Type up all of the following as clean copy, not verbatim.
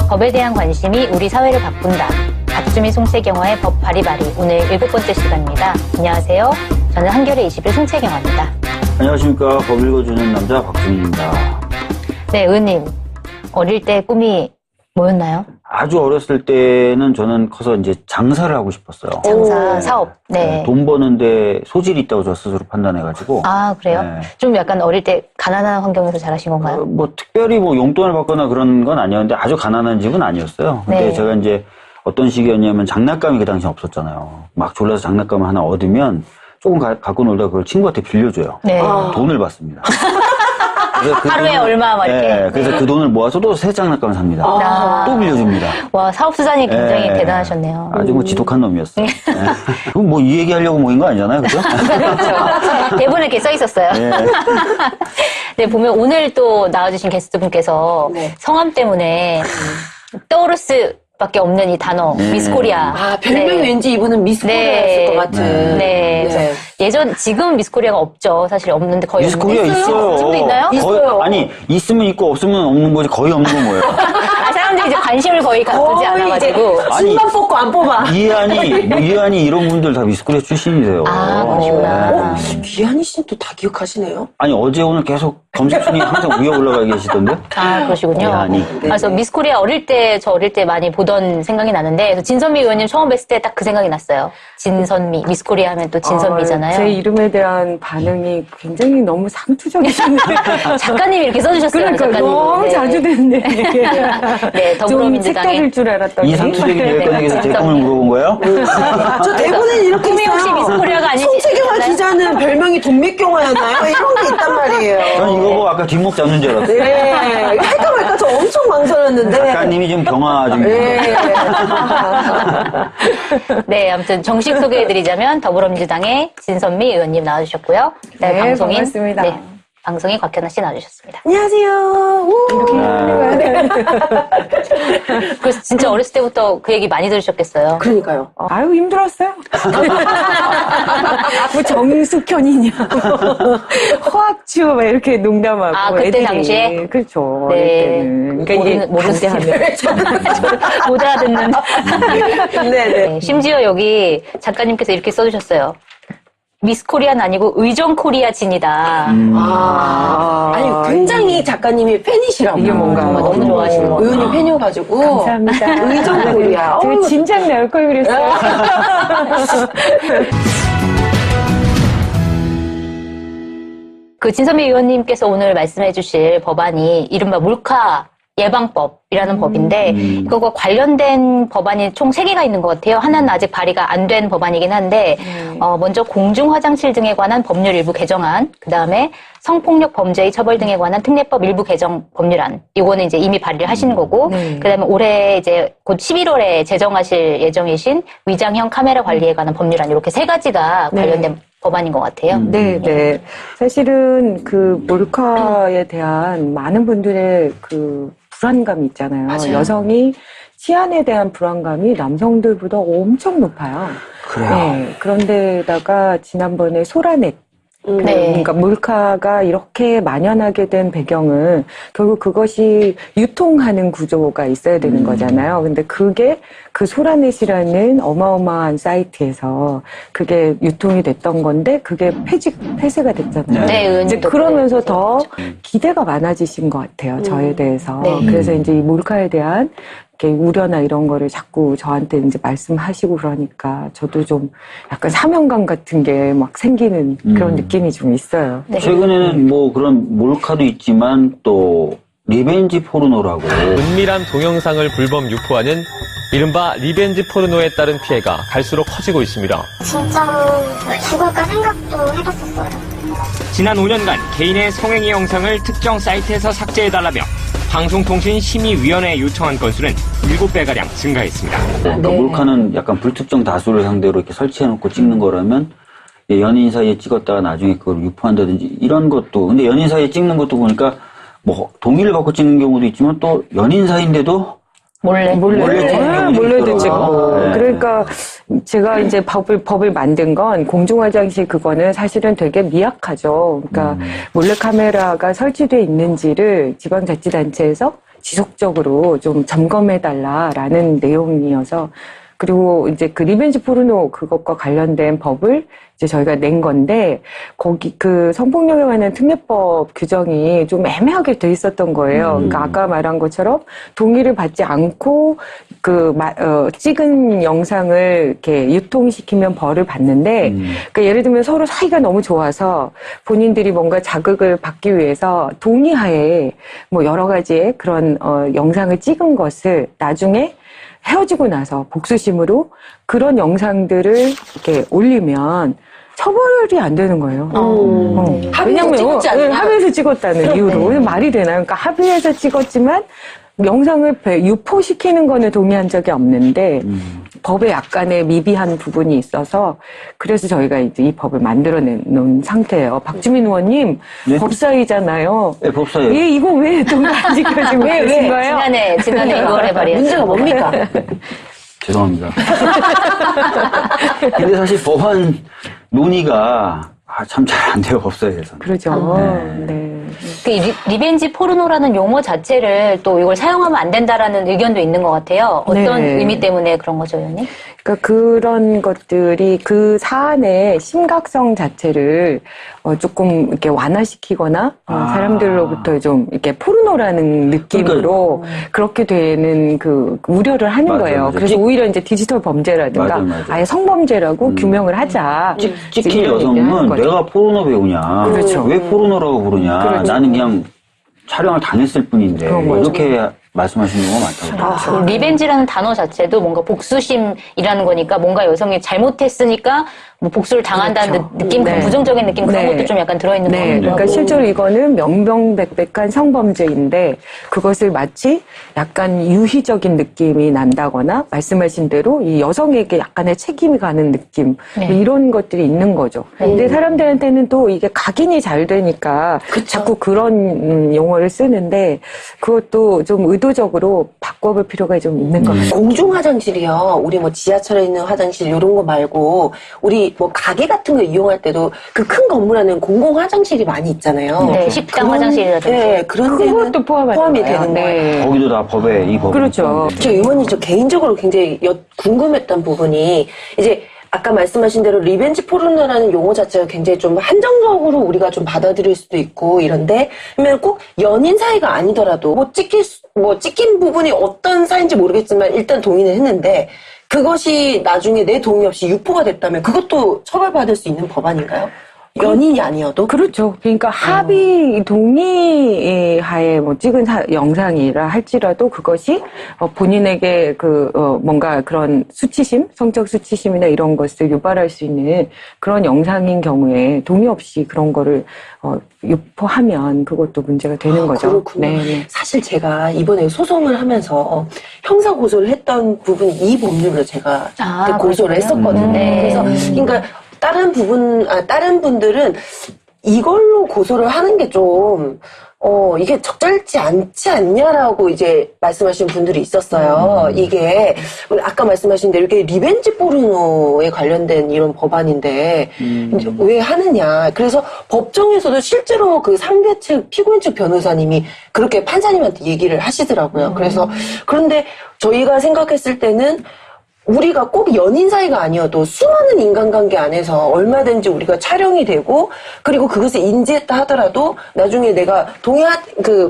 법에 대한 관심이 우리 사회를 바꾼다. 박주미 송채경화의 법 바리바리. 오늘 7번째 시간입니다. 안녕하세요. 저는 한겨레 21 송채경화입니다. 안녕하십니까. 법 읽어주는 남자 박주민입니다. 네, 의원님. 어릴 때 꿈이 뭐였나요? 아주 어렸을 때는 저는 커서 이제 장사를 하고 싶었어요. 장사, 사업. 네. 돈 버는데 소질이 있다고 저 스스로 판단해가지고. 아, 그래요? 네. 좀 약간 어릴 때 가난한 환경에서 자라신 건가요? 뭐 특별히 뭐 용돈을 받거나 그런 건 아니었는데 아주 가난한 집은 아니었어요. 근데 네. 제가 이제 어떤 시기였냐면 장난감이 그 당시 없었잖아요. 막 졸라서 장난감을 하나 얻으면 조금 갖고 놀다가 그걸 친구한테 빌려줘요. 네. 돈을 받습니다. 하루에 얼마 막 이렇게. 네, 그래서 그 돈을 모아서 또 새 장난감을 삽니다. 또 빌려줍니다. 와, 사업수단이 굉장히 대단하셨네요. 아주 뭐 지독한 놈이었어요. 네. 그럼 뭐 이 얘기하려고 모인 거 아니잖아요, 그죠? 그렇죠. 대본에 이렇게 써 있었어요. 네. 네, 보면 오늘 또 나와주신 게스트분께서 성함 때문에 떠오르스 밖에 없는 이 단어, 미스코리아. 아, 별명이 네. 왠지 이분은 미스코리아였을 것 같은. 네. 그래서 지금 미스코리아가 없죠. 사실 없는데 거의 미스코리아 없는데. 있어요. 지금도 있나요? 있어요. 아니, 있으면 있고 없으면 없는 거지 거의 없는 건 뭐예요? 아, 사람들이 이제 관심을 거의 갖지 않아가지고. 신만 뽑고 안 뽑아. 이한이 이런 분들 다 미스코리아 출신이세요. 아, 그러시구나. 귀한이 씨는 또 다 기억하시네요? 아니, 어제 오늘 계속 검색 순위 항상 위에 올라가 계시던데? 아, 그러시군요. 이한이. 그래서 미스코리아 저 어릴 때 많이 보던 생각이 나는데, 그래서 진선미 의원님 처음 뵀을 때 딱 그 생각이 났어요. 진선미. 미스코리아 하면 또 진선미잖아요. 제 이름에 대한 반응이 굉장히 너무 상투적이신데. 작가님이 이렇게 써주셨어요. 그러니까 작가님. 너무 자주 됐네. 네, 좀 더불어민주당의. 색다를 줄 알았더니. 이 상투적인 대변에서 제 꿈을 물어본 거예요? 저 대본에 이렇게 꿈이 있어요. 혹시 미스코리아가 아니시? 송채경화 기자는 별명이 돈맥경화였나요? 이런 게 있단 말이에요. 전 이거 보고 아까 뒷목 잡는 줄 알았어요. 네. 할까 말까 저 엄청 망설였는데. 작가님이 지금 병화 중이에요. 네. 네, 아무튼 정식 소개해드리자면 더불어민주당의 진선미 의원님 나와주셨고요. 네, 방송인, 반갑습니다. 네, 방송인 곽현아 씨 나와주셨습니다. 안녕하세요. 그래서 진짜 어렸을 때부터 그 얘기 많이 들으셨겠어요. 그러니까요. 아유, 힘들었어요. 뭐 정숙현이냐. 허학추, 막 이렇게 농담하고. 아, 그때 애들이. 당시에? 그렇죠. 네. 어릴 때는. 그러니까 이게 반대하면. 못 알아듣는. 네네. 네, 심지어 여기 작가님께서 이렇게 써주셨어요. 미스코리아는 아니고 의정코리아 진이다. 아니, 굉장히 작가님이 팬이시라고. 이게 뭔가 너무 좋아하시는 것 같아요. 의원님 팬이어가지고. 감사합니다. 의정코리아. 되게 진작 나올 걸 그랬어요. 그 진선미 의원님께서 오늘 말씀해 주실 법안이 이른바 몰카 예방법이라는 법인데 이거와 관련된 법안이 총 3개가 있는 것 같아요. 하나는 아직 발의가 안 된 법안이긴 한데 먼저 공중화장실 등에 관한 법률 일부 개정안, 그다음에 성폭력 범죄의 처벌 등에 관한 특례법 일부 개정 법률안. 이거는 이제 이미 발의를 하시는 거고 그다음에 올해 이제 곧 11월에 제정하실 예정이신 위장형 카메라 관리에 관한 법률안, 이렇게 3가지가 관련된 법안인 것 같아요. 네, 네. 사실은 그 몰카에 대한 많은 분들의 그 불안감이 있잖아요. 맞아요. 여성이 치안에 대한 불안감이 남성들보다 엄청 높아요. 그래요. 네. 그런데다가 지난번에 소라넷. 네. 그러니까 몰카가 이렇게 만연하게 된 배경은 결국 그것이 유통하는 구조가 있어야 되는 거잖아요. 근데 그게 그 소라넷이라는 어마어마한 사이트에서 그게 유통이 됐던 건데 그게 폐쇄가 됐잖아요. 네, 이제 의원님도 그러면서 그래. 더 기대가 많아지신 것 같아요. 저에 대해서. 네. 그래서 이제 이 몰카에 대한 이렇게 우려나 이런 거를 자꾸 저한테 이제 말씀하시고 그러니까 저도 좀 약간 사명감 같은 게 막 생기는 그런 느낌이 좀 있어요. 네. 최근에는 뭐 그런 몰카도 있지만 또 리벤지 포르노라고. 은밀한 동영상을 불법 유포하는 이른바 리벤지 포르노에 따른 피해가 갈수록 커지고 있습니다. 진짜로 죽을까 생각도 해봤었어요. 지난 5년간 개인의 성행위 영상을 특정 사이트에서 삭제해달라며 방송통신심의위원회에 요청한 건수는 7배가량 증가했습니다. 그러니까 몰카는 약간 불특정 다수를 상대로 이렇게 설치해놓고 찍는 거라면 연인 사이에 찍었다가 나중에 그걸 유포한다든지 이런 것도. 근데 연인 사이에 찍는 것도 보니까 뭐 동의를 받고 찍는 경우도 있지만 또 연인 사이인데도 몰래 찍는 경우도 몰래도 있더라고요. 찍고. 네. 그러니까 제가 이제 법을 만든 건 공중화장실 그거는 사실은 되게 미약하죠. 그러니까 몰래카메라가 설치되어 있는지를 지방자치단체에서 지속적으로 좀 점검해달라라는 내용이어서 그리고 이제 그 리벤지 포르노 그것과 관련된 법을 이제 저희가 낸 건데 거기 그 성폭력에 관한 특례법 규정이 좀 애매하게 돼 있었던 거예요. 그러니까 아까 말한 것처럼 동의를 받지 않고 찍은 영상을 이렇게 유통시키면 벌을 받는데 그러니까 예를 들면 서로 사이가 너무 좋아서 본인들이 뭔가 자극을 받기 위해서 동의하에 뭐 여러 가지의 그런 영상을 찍은 것을 나중에 헤어지고 나서 복수심으로 그런 영상들을 이렇게 올리면 처벌이 안 되는 거예요. 합의해서 찍었지 않냐? 합의해서 찍었다는 이유로. 왜냐면 말이 되나요? 그러니까 합의해서 찍었지만 영상을 유포시키는 거는 동의한 적이 없는데 법에 약간의 미비한 부분이 있어서 그래서 저희가 이제 이 법을 만들어 놓은 상태예요. 박주민 의원님 네? 법사위잖아요. 네, 법사위요. 예, 이거 왜 동의 안 지켜지고 계신 거예요? 지난해 6월에 발의했어요. 문제가 뭡니까? 죄송합니다. 근데 사실 법안 논의가 참 잘 안 돼요, 법사위에서는. 그러죠. 네. 그 리벤지 포르노라는 용어 자체를 또 이걸 사용하면 안 된다라는 의견도 있는 것 같아요. 어떤 네. 의미 때문에 그런 거죠, 의원님? 그러니까 그런 것들이 그 사안의 심각성 자체를 조금 이렇게 완화시키거나 사람들로부터 좀 이렇게 포르노라는 느낌으로 그렇게 되는 그 우려를 하는 맞아요, 거예요. 맞아요. 그래서 오히려 이제 디지털 범죄라든가 맞아요. 아예 성범죄라고 규명을 하자. 찍힌 이런 얘기를 하는 여성은 거죠. 내가 포르노 배우냐. 그렇죠. 왜 포르노라고 부르냐. 그렇죠. 나는 그냥 촬영을 당했을 뿐인데. 그런 거죠. 이렇게 말씀하시는 경우가 많다고. 리벤지라는 단어 자체도 뭔가 복수심이라는 거니까 뭔가 여성이 잘못했으니까 뭐 복수를 당한다는 그렇죠. 느낌, 네. 부정적인 느낌 그런 네. 것도 좀 약간 들어있는 것 네, 같기도 그러니까 하고. 실제로 이거는 명명백백한 성범죄인데 그것을 마치 약간 유희적인 느낌이 난다거나 말씀하신 대로 이 여성에게 약간의 책임이 가는 느낌 네. 뭐 이런 것들이 있는 거죠. 근데 사람들한테는 또 이게 각인이 잘 되니까 자꾸 그런 용어를 쓰는데 그것도 좀 의도적으로 바꿔볼 필요가 좀 있는 것 같아요. 공중 화장실이요. 우리 뭐 지하철에 있는 화장실 이런 거 말고 우리 뭐 가게 같은 거 이용할 때도 그 큰 건물 안에는 공공 화장실이 많이 있잖아요. 네, 식당 화장실이라든지. 네, 그런 데는 그것도 포함이 되는 거예요. 거기도 다 법에, 이 법에. 그렇죠. 저 의원님 저 개인적으로 굉장히 궁금했던 부분이 이제 아까 말씀하신 대로 리벤지 포르노라는 용어 자체가 굉장히 좀 한정적으로 우리가 좀 받아들일 수도 있고 이런데 그러면 꼭 연인 사이가 아니더라도 뭐 찍힌 부분이 어떤 사이인지 모르겠지만 일단 동의는 했는데 그것이 나중에 내 동의 없이 유포가 됐다면 그것도 처벌받을 수 있는 법안인가요? 연인이 아니어도? 그렇죠. 그러니까 합의 동의하에 뭐 찍은 영상이라 할지라도 그것이 본인에게 뭔가 그런 수치심, 성적 수치심이나 이런 것을 유발할 수 있는 그런 영상인 경우에 동의 없이 그런 거를 유포하면 그것도 문제가 되는 거죠. 그렇군요. 네. 사실 제가 이번에 소송을 하면서 형사 고소를 했던 부분이 이 법률로 제가 그때 고소를 했었거든요. 그래서 그러니까 다른 분들은 이걸로 고소를 하는 게 좀, 이게 적절치 않지 않냐라고 이제 말씀하신 분들이 있었어요. 이게, 아까 말씀하신 대로 이게 리벤지 포르노에 관련된 이런 법안인데, 왜 하느냐. 그래서 법정에서도 실제로 그 상대 측, 피고인 측 변호사님이 그렇게 판사님한테 얘기를 하시더라고요. 그래서, 그런데 저희가 생각했을 때는 우리가 꼭 연인 사이가 아니어도 수많은 인간관계 안에서 얼마든지 우리가 촬영이 되고 그리고 그것을 인지했다 하더라도 나중에 내가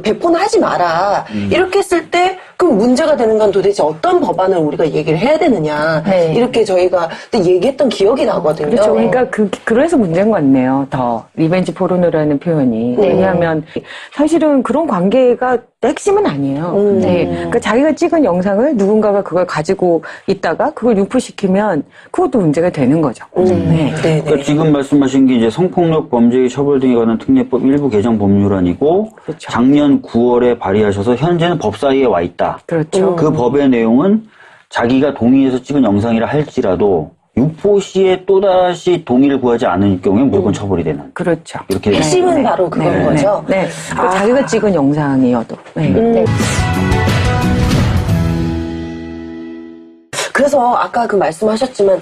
배포는 하지 마라. 이렇게 했을 때 그럼 문제가 되는 건 도대체 어떤 법안을 우리가 얘기를 해야 되느냐. 네. 이렇게 저희가 그때 얘기했던 기억이 나거든요. 그렇죠. 그러니까 그래서 문제인 것 같네요. 더 리벤지 포르노라는 표현이. 네. 왜냐하면 사실은 그런 관계가 핵심은 아니에요. 네. 그러니까 자기가 찍은 영상을 누군가가 그걸 가지고 있다가 그걸 유포시키면 그것도 문제가 되는 거죠. 네. 네. 그러니까 지금 말씀하신 게 이제 성폭력 범죄의 처벌 등에 관한 특례법 일부 개정 법률안이고 그렇죠. 작년 9월에 발의하셔서 현재는 법사위에 와 있다. 그렇죠. 그 법의 내용은 자기가 동의해서 찍은 영상이라 할지라도 유포 시에 또다시 동의를 구하지 않을 경우에 무조건 처벌이 되는. 그렇죠. 이렇게 핵심은 바로 그건 거죠. 네. 그러니까 자기가 찍은 영상이어도. 네. 그래서 아까 그 말씀하셨지만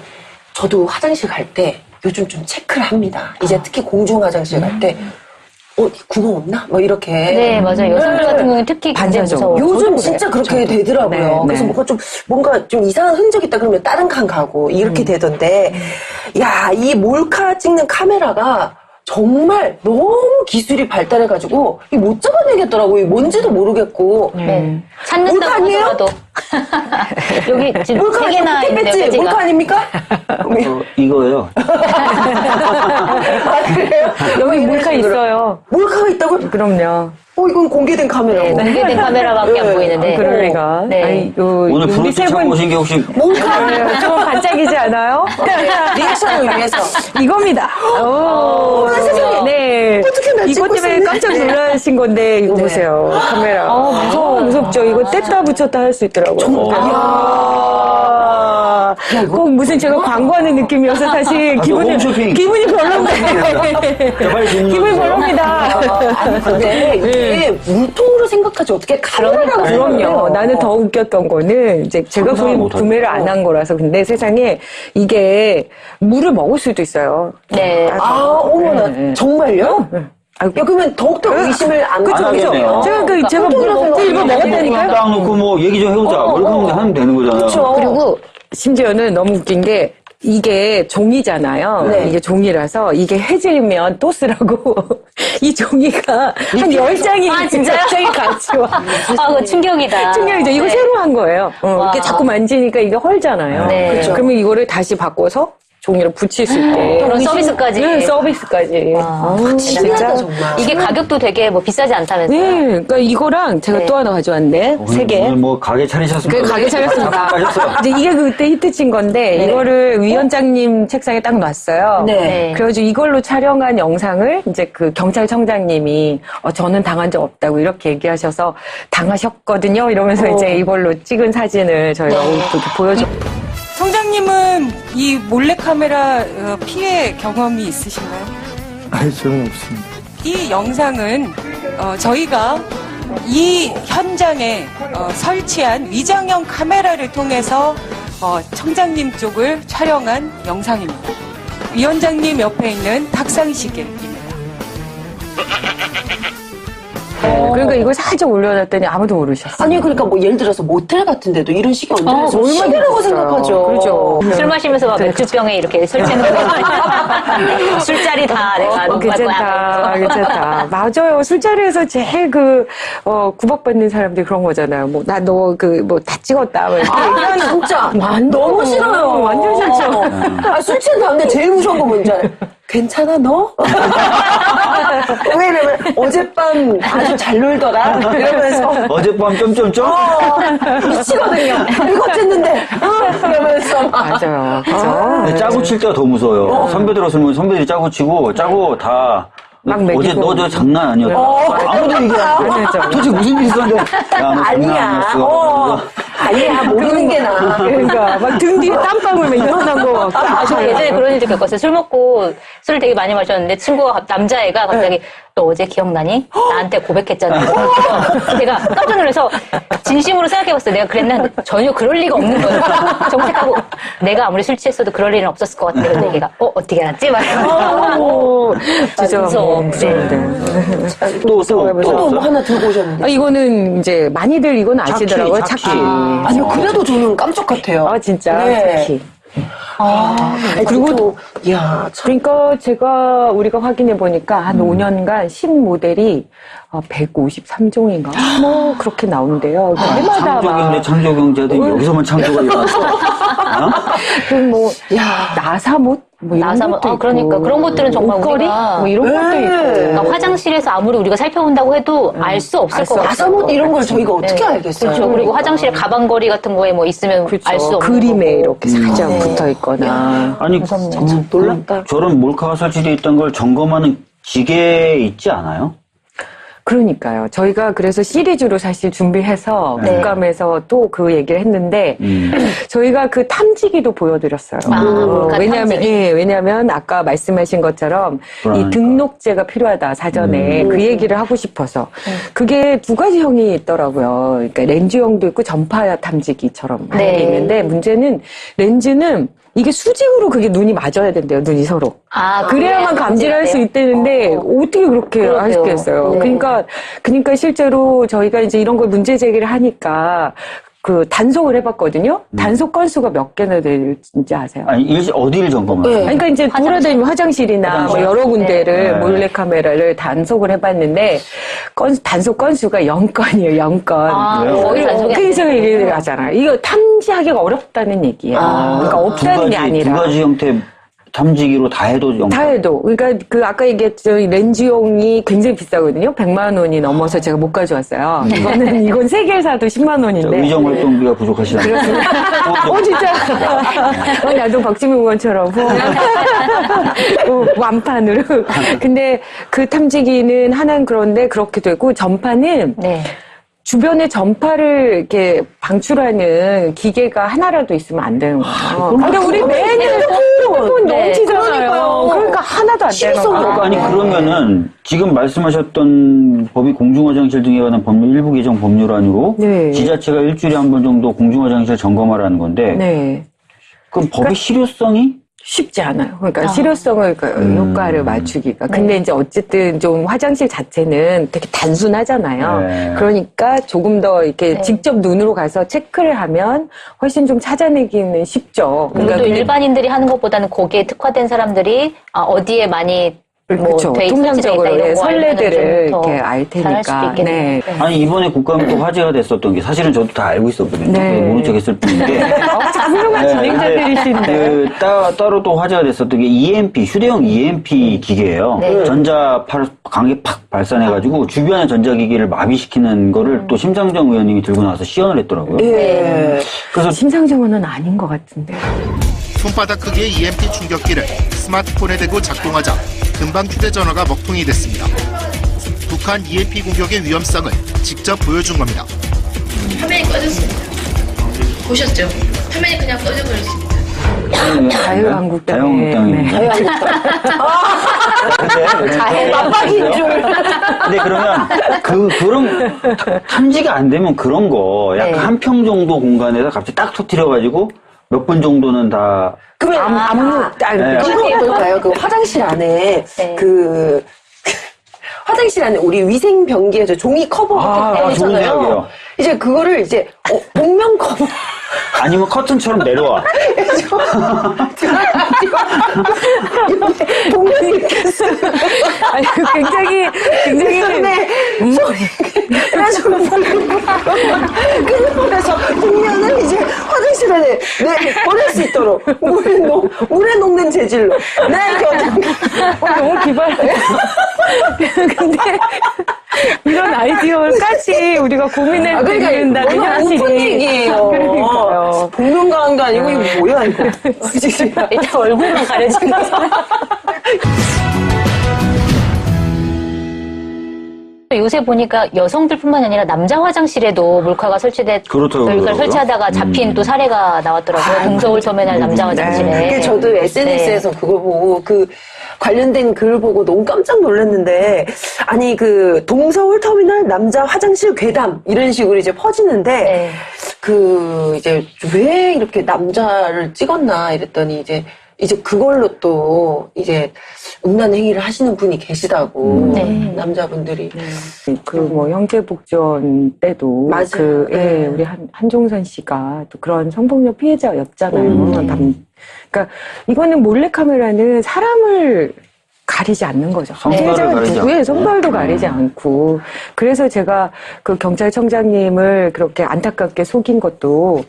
저도 화장실 갈 때 요즘 좀 체크를 합니다. 이제 특히 공중 화장실 갈 때 구멍 없나? 뭐 이렇게. 네, 맞아요. 여성들 같은 경우는 특히 굉장히 반사적으로. 무서워요. 요즘 진짜 그렇게 되더라고요. 네, 그래서 네. 뭔가 좀 이상한 흔적 있다 그러면 다른 칸 가고 이렇게 되던데, 야, 이 몰카 찍는 카메라가 정말 너무 기술이 발달해가지고 못 잡아내겠더라고요. 뭔지도 모르겠고. 네. 찾는다고 몰카 아니에요? 하더라도. 여기 지금 몰카 3개나 있는데 뺐지? 몰카 아닙니까? 이거예요. 아, 그래요? 여기 몰카 있어요. 몰카가 있다고요? 그럼요. 이건 공개된 카메라고. 공개된 카메라밖에 안 보이는데. 그럴 리가. 네. 아니, 오늘 우리 브로치 세 차고 분 오신 게 혹시 몰카 좀 반짝이지 않아요? 리액션을 위해서. 이겁니다. 오, 세상에. 네. 어떻게 날 이것 찍고 때문에 있었네. 깜짝 놀라신 건데, 이거 네. 보세요. 카메라. 무섭죠? 이거 뗐다 붙였다 할 수 있더라고요. 이야. 꼭 무슨 제가 광고하는 느낌이어서 사실 홈쇼핑. 기분이 별로인데. 자, 빨리 질문 기분이 주세요. 별로입니다. 근데 이게 물통으로 생각하지 어떻게 카메라라고 그럼요. 생각해요? 나는 더 웃겼던 거는 이제 제가 상상을 못하죠. 구매를 안 한 거라서 근데 세상에 이게 물을 먹을 수도 있어요. 네. 어머나. 네. 정말요? 아이고. 야, 그러면 더욱더 의심을 안 그쵸, 하게 그쵸. 되네요. 제가 물을 먹고 이거 먹었다니까요. 딱 놓고 뭐 얘기 좀 해보자. 뭐 이렇게 하면 되는 거잖아요. 그쵸. 그리고 심지어는 너무 웃긴 게 이게 종이잖아요. 네. 이게 종이라서 이게 해질면 또 쓰라고 이 종이가 한 10장이 아, 진짜요? 10장이 같이 와. 아, 그거 충격이다. 충격이죠. 이거 네. 새로 한 거예요. 와. 이렇게 자꾸 만지니까 이게 헐잖아요. 네. 그렇죠. 그러면 이거를 다시 바꿔서 종이를 붙일 수 있게. 그런 서비스까지. 네, 서비스까지. 신기하다, 정말. 이게 가격도 되게 뭐 비싸지 않다면서요? 네, 그러니까 이거랑 제가 네. 또 하나 가져왔는데 세 개. 오늘 뭐 가게 차리셨습니까? 그 가게 차렸습니다. 가셨어요. 이제 이게 그때 히트친 건데 이거를 위원장님 책상에 딱 놨어요. 네. 그래가지고 이걸로 촬영한 영상을 이제 그 경찰청장님이 저는 당한 적 없다고 이렇게 얘기하셔서 당하셨거든요. 이러면서 이제 이걸로 찍은 사진을 저희가 이렇게 보여줬. 청장님은 이 몰래카메라 피해 경험이 있으신가요? 아니, 저는 없습니다. 이 영상은 저희가 이 현장에 설치한 위장형 카메라를 통해서 청장님 쪽을 촬영한 영상입니다. 위원장님 옆에 있는 탁상시계입니다. 그러니까 이걸 살짝 올려놨더니 아무도 모르셨어요. 아니, 그러니까 뭐 예를 들어서 모텔 같은 데도 이런 식이 얹어서 얼마나 시계라고 있어요. 생각하죠. 그렇죠. 술 마시면서 막 맥주병에 이렇게 설치해놓고 술자리 다 내가 안 괜찮다, 괜찮다. 맞아요. 술자리에서 제일 구박받는 사람들이 그런 거잖아요. 뭐, 다 찍었다. 뭐 이렇게 얘기하는. 진짜. 완전 너무 싫어요. 완전 싫죠. 술 취한 다음에 제일 무서운 거 뭔지 알아요? 괜찮아, 너? 왜냐면 어젯밤 아주 잘 놀더라. 이러면서 어젯밤 점점점? 미치거든요. 이거 쨌는데 그러면서 맞아요. 그죠? 근데 짜고 칠 때가 더 무서워요. 선배들 왔으면 선배들이 짜고 치고 짜고 다 막 어제 먹이고. 너 저 장난 아니었다. 아무도 얘기 안 해. 아니죠. 도대체 무슨 일이 있었는데 야, 너 장난 아니야. 아니었어. 아니야, 모르는 게 나아. 그러니까 막 등 뒤에 땀방울 막 이만한 거. 저 예전에 그런 일도 겪었어요. 술 먹고 술을 되게 많이 마셨는데 친구가 남자애가 갑자기 너 어제 기억나니? 나한테 고백했잖아. 그래서 제가 깜짝 놀라서 진심으로 생각해봤어요. 내가 그랬나? 전혀 그럴 리가 없는 거예요. 정색하고 내가 아무리 술 취했어도 그럴 일은 없었을 것 같아. 근데 얘가 어떻게 알았지? 말이야. 진짜 무서워. 또 또 하나 들고 오셨는데. 이거는 이제 많이들 이건 아시더라고요. 차키. 차키. 아니요, 그래도 저는 깜짝 같아요. 아, 진짜. 네. 차키. 그리고 또, 이야, 참. 그러니까 우리가 확인해 보니까 한 5년간 신모델이 153종인가? 뭐, 그렇게 나오는데요. 해마다 창조경제 창조경제도 여기서만 창조가 일어났어. 뭐, 나사못? 뭐 이런 나사못. 것도 있고. 그러니까 그런 것들은 정말 옷걸이? 우리가 뭐 이런 것도 있고. 그러니까 화장실에서 아무리 우리가 살펴본다고 해도 알 수 없을 것 같아요. 나사못 이런 걸 저희가 어떻게 알겠어요? 그렇죠. 그리고 화장실에 가방걸이 같은 거에 뭐 있으면 알 수 없는 그림에 거고. 이렇게 살짝 붙어 있거나. 아니 놀랍다. 저런 몰카가 설치되어 있던 걸 점검하는 기계 있지 않아요? 그러니까요. 저희가 그래서 시리즈로 사실 준비해서 국감에서 또 그 얘기를 했는데 저희가 그 탐지기도 보여드렸어요. 몰카 왜냐하면 아까 말씀하신 것처럼 그러니까. 이 등록제가 필요하다 사전에 그 얘기를 하고 싶어서 그게 두 가지 형이 있더라고요. 그러니까 렌즈형도 있고 전파 탐지기처럼 하는 게 있는데 문제는 렌즈는 이게 수직으로 그게 눈이 맞아야 된대요, 눈이 서로. 아, 그래야만 감지할 수 있다는데 어떻게 그렇게 그러게요. 하셨겠어요. 네. 그러니까 실제로 저희가 이제 이런 걸 문제 제기를 하니까 그 단속을 해봤거든요. 단속 건수가 몇 개나 될지 아세요? 아니, 어디를 점검하세요? 네. 그러니까 이제 돌아다니면 화장실이나 뭐 여러 군데를 네. 몰래카메라를 단속을 해봤는데 단속 건수가 0건이에요, 0건. 아, 왜요? 거의 단속이 안 그래서 되는데. 얘기를 하잖아요. 이거 탐지하기가 어렵다는 얘기예요. 그러니까 없다는 게 아니라. 두 가지 형태 탐지기로 다 해도 다 해도. 그러니까 그 아까 얘기했죠. 렌즈용이 굉장히 비싸거든요. 100만 원이 넘어서 제가 못 가져왔어요. 이건 세 개 사도 10만 원인데. 의정 활동비가 부족하시다. 진짜. 나도 박지민 의원처럼 완판으로. 근데 그 탐지기는 하나는 그런데 그렇게 되고 전파는 네. 주변에 전파를 이렇게 방출하는 기계가 하나라도 있으면 안 되는 거예요. 근데 우리 매일 핸드폰 네. 넘치잖아요. 그러니까 하나도 안 되는 거예요. 아니 그러면은 지금 말씀하셨던 법이 공중화장실 등에 관한 법률 일부 개정 법률안으로 네. 지자체가 일주일에 한 번 정도 공중화장실 점검하라는 건데 네. 그럼 법의 실효성이 쉽지 않아요. 그러니까 실효성을 효과를 맞추기가. 근데 이제 어쨌든 좀 화장실 자체는 되게 단순하잖아요. 네. 그러니까 조금 더 이렇게 직접 눈으로 가서 체크를 하면 훨씬 좀 찾아내기는 쉽죠. 그러니까 또 근데 일반인들이 하는 것보다는 거기에 특화된 사람들이 어디에 많이 그렇죠. 돼 있- 통상적으로 설치돼 있다 이런 거 설레들을 알면은 좀 이렇게 더 알 잘할 수도 테니까. 있겠네요. 네. 아니 이번에 국감도 화제가 됐었던 게 사실은 저도 다 알고 있었거든요. 네. 모른 척했을 뿐인데 훌륭한 진행자들이신데. 따로 또 화제가 됐었던 게 EMP 휴대용 EMP 기계예요. 네. 전자 강하게 팍 발산해가지고 주변의 전자기기를 마비시키는 거를 또 심상정 의원님이 들고 나와서 시연을 했더라고요. 예. 그래서 심상정은 아닌 것 같은데. 손바닥 크기의 EMP 충격기를 스마트폰에 대고 작동하자 금방 휴대전화가 먹통이 됐습니다. 북한 EMP 공격의 위험성을 직접 보여준 겁니다. 화면이 꺼졌습니다. 보셨죠? 화면이 그냥 꺼져버렸습니다. 자유한국당에. 자유한국당입니다. 맞박인 줄. 근데 그러면 그런 탐지가 안 되면 그런 거 약간 네. 한 평 정도 공간에다 갑자기 딱 터뜨려가지고 몇 분 정도는 다 그러면 네. 이거 어떨까요? 그 화장실 안에 네. 화장실 안에 우리 위생 변기에 저 종이 커버 같은 거 좋은 있잖아요. 생각이에요. 이제 그거를 이제 복면 커버 아니면 커튼처럼 내려와. 복면 이렇게 아니, 굉장히 그래서 복면을 이제 화장실 안에 보낼 수 있도록 물에 녹는 재질로 너무 기발해요. 근데 이런 아이디어까지 우리가 고민을 듣는다는 그러니까 현실이. 오픈 얘기예요. 그러니까요. 복면가한 거 아니고 이거 뭐야 이거. 일단 얼굴만 가려지면서. 요새 보니까 여성들뿐만 아니라 남자 화장실에도 몰카가 그렇다고 몰카를 그러더라고요. 설치하다가 잡힌 또 사례가 나왔더라고요. 동서울 터미널 남자 화장실에. 그게 저도 SNS에서 그걸 보고 관련된 글 보고 너무 깜짝 놀랐는데 아니 그 동서울 터미널 남자 화장실 괴담 이런 식으로 이제 퍼지는데 이제 왜 이렇게 남자를 찍었나 이랬더니 이제 그걸로 또 이제 음란 행위를 하시는 분이 계시다고 남자분들이 형제복전 때도 맞아요. 우리 한종선 씨가 또 그런 성폭력 피해자였잖아요. 그러니까 이거는 몰래카메라는 사람을 가리지 않는 거죠. 성별을 가리지 않고. 성별도 가리지 않고. 그래서 제가 그 경찰청장님을 그렇게 안타깝게 속인 것도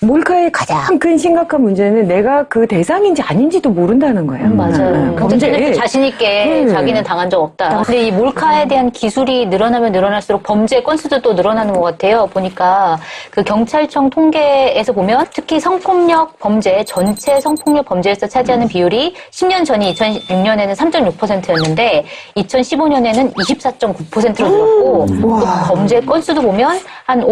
몰카의 가장 큰 심각한 문제는 내가 그 대상인지 아닌지도 모른다는 거예요. 맞아요. 경찰들도 자신있게 네. 자기는 당한 적 없다. 근데 이 몰카에 대한 기술이 늘어나면 늘어날수록 범죄 건수도 또 늘어나는 것 같아요. 보니까 그 경찰청 통계에서 보면 특히 성폭력 범죄, 전체 성폭력 범죄에서 차지하는 비율이 10년 전이 2006년에는 3.6%였는데 2015년에는 24.9%로 늘었고 또 범죄 건수도 보면 한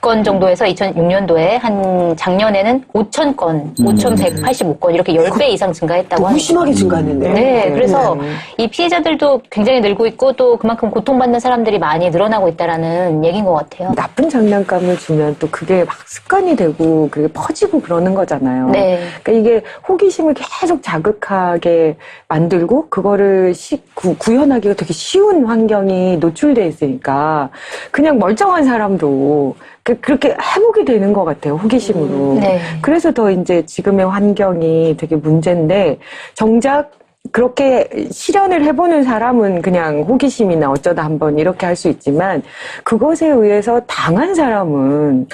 건 정도에서 2006년도에 한 작년에는 5,000건, 5,185건 이렇게 10배 이상 증가했다고 너무 하는 심하게 증가했는데. 네, 그래서 이 피해자들도 굉장히 늘고 있고 또 그만큼 고통받는 사람들이 많이 늘어나고 있다라는 얘기인 것 같아요. 나쁜 장난감을 주면 또 그게 막 습관이 되고 그게 퍼지고 그러는 거잖아요. 네. 그러니까 이게 호기심을 계속 자극하게 만들고 그거를 구현하기가 되게 쉬운 환경이 노출돼 있으니까 그냥 멀쩡한 사람도 그렇게 해보게 되는 것 같아요. 호기심으로. 네. 그래서 더 이제 지금의 환경이 되게 문제인데 정작 그렇게 실현을 해보는 사람은 그냥 호기심이나 어쩌다 한번 이렇게 할 수 있지만 그것에 의해서 당한 사람은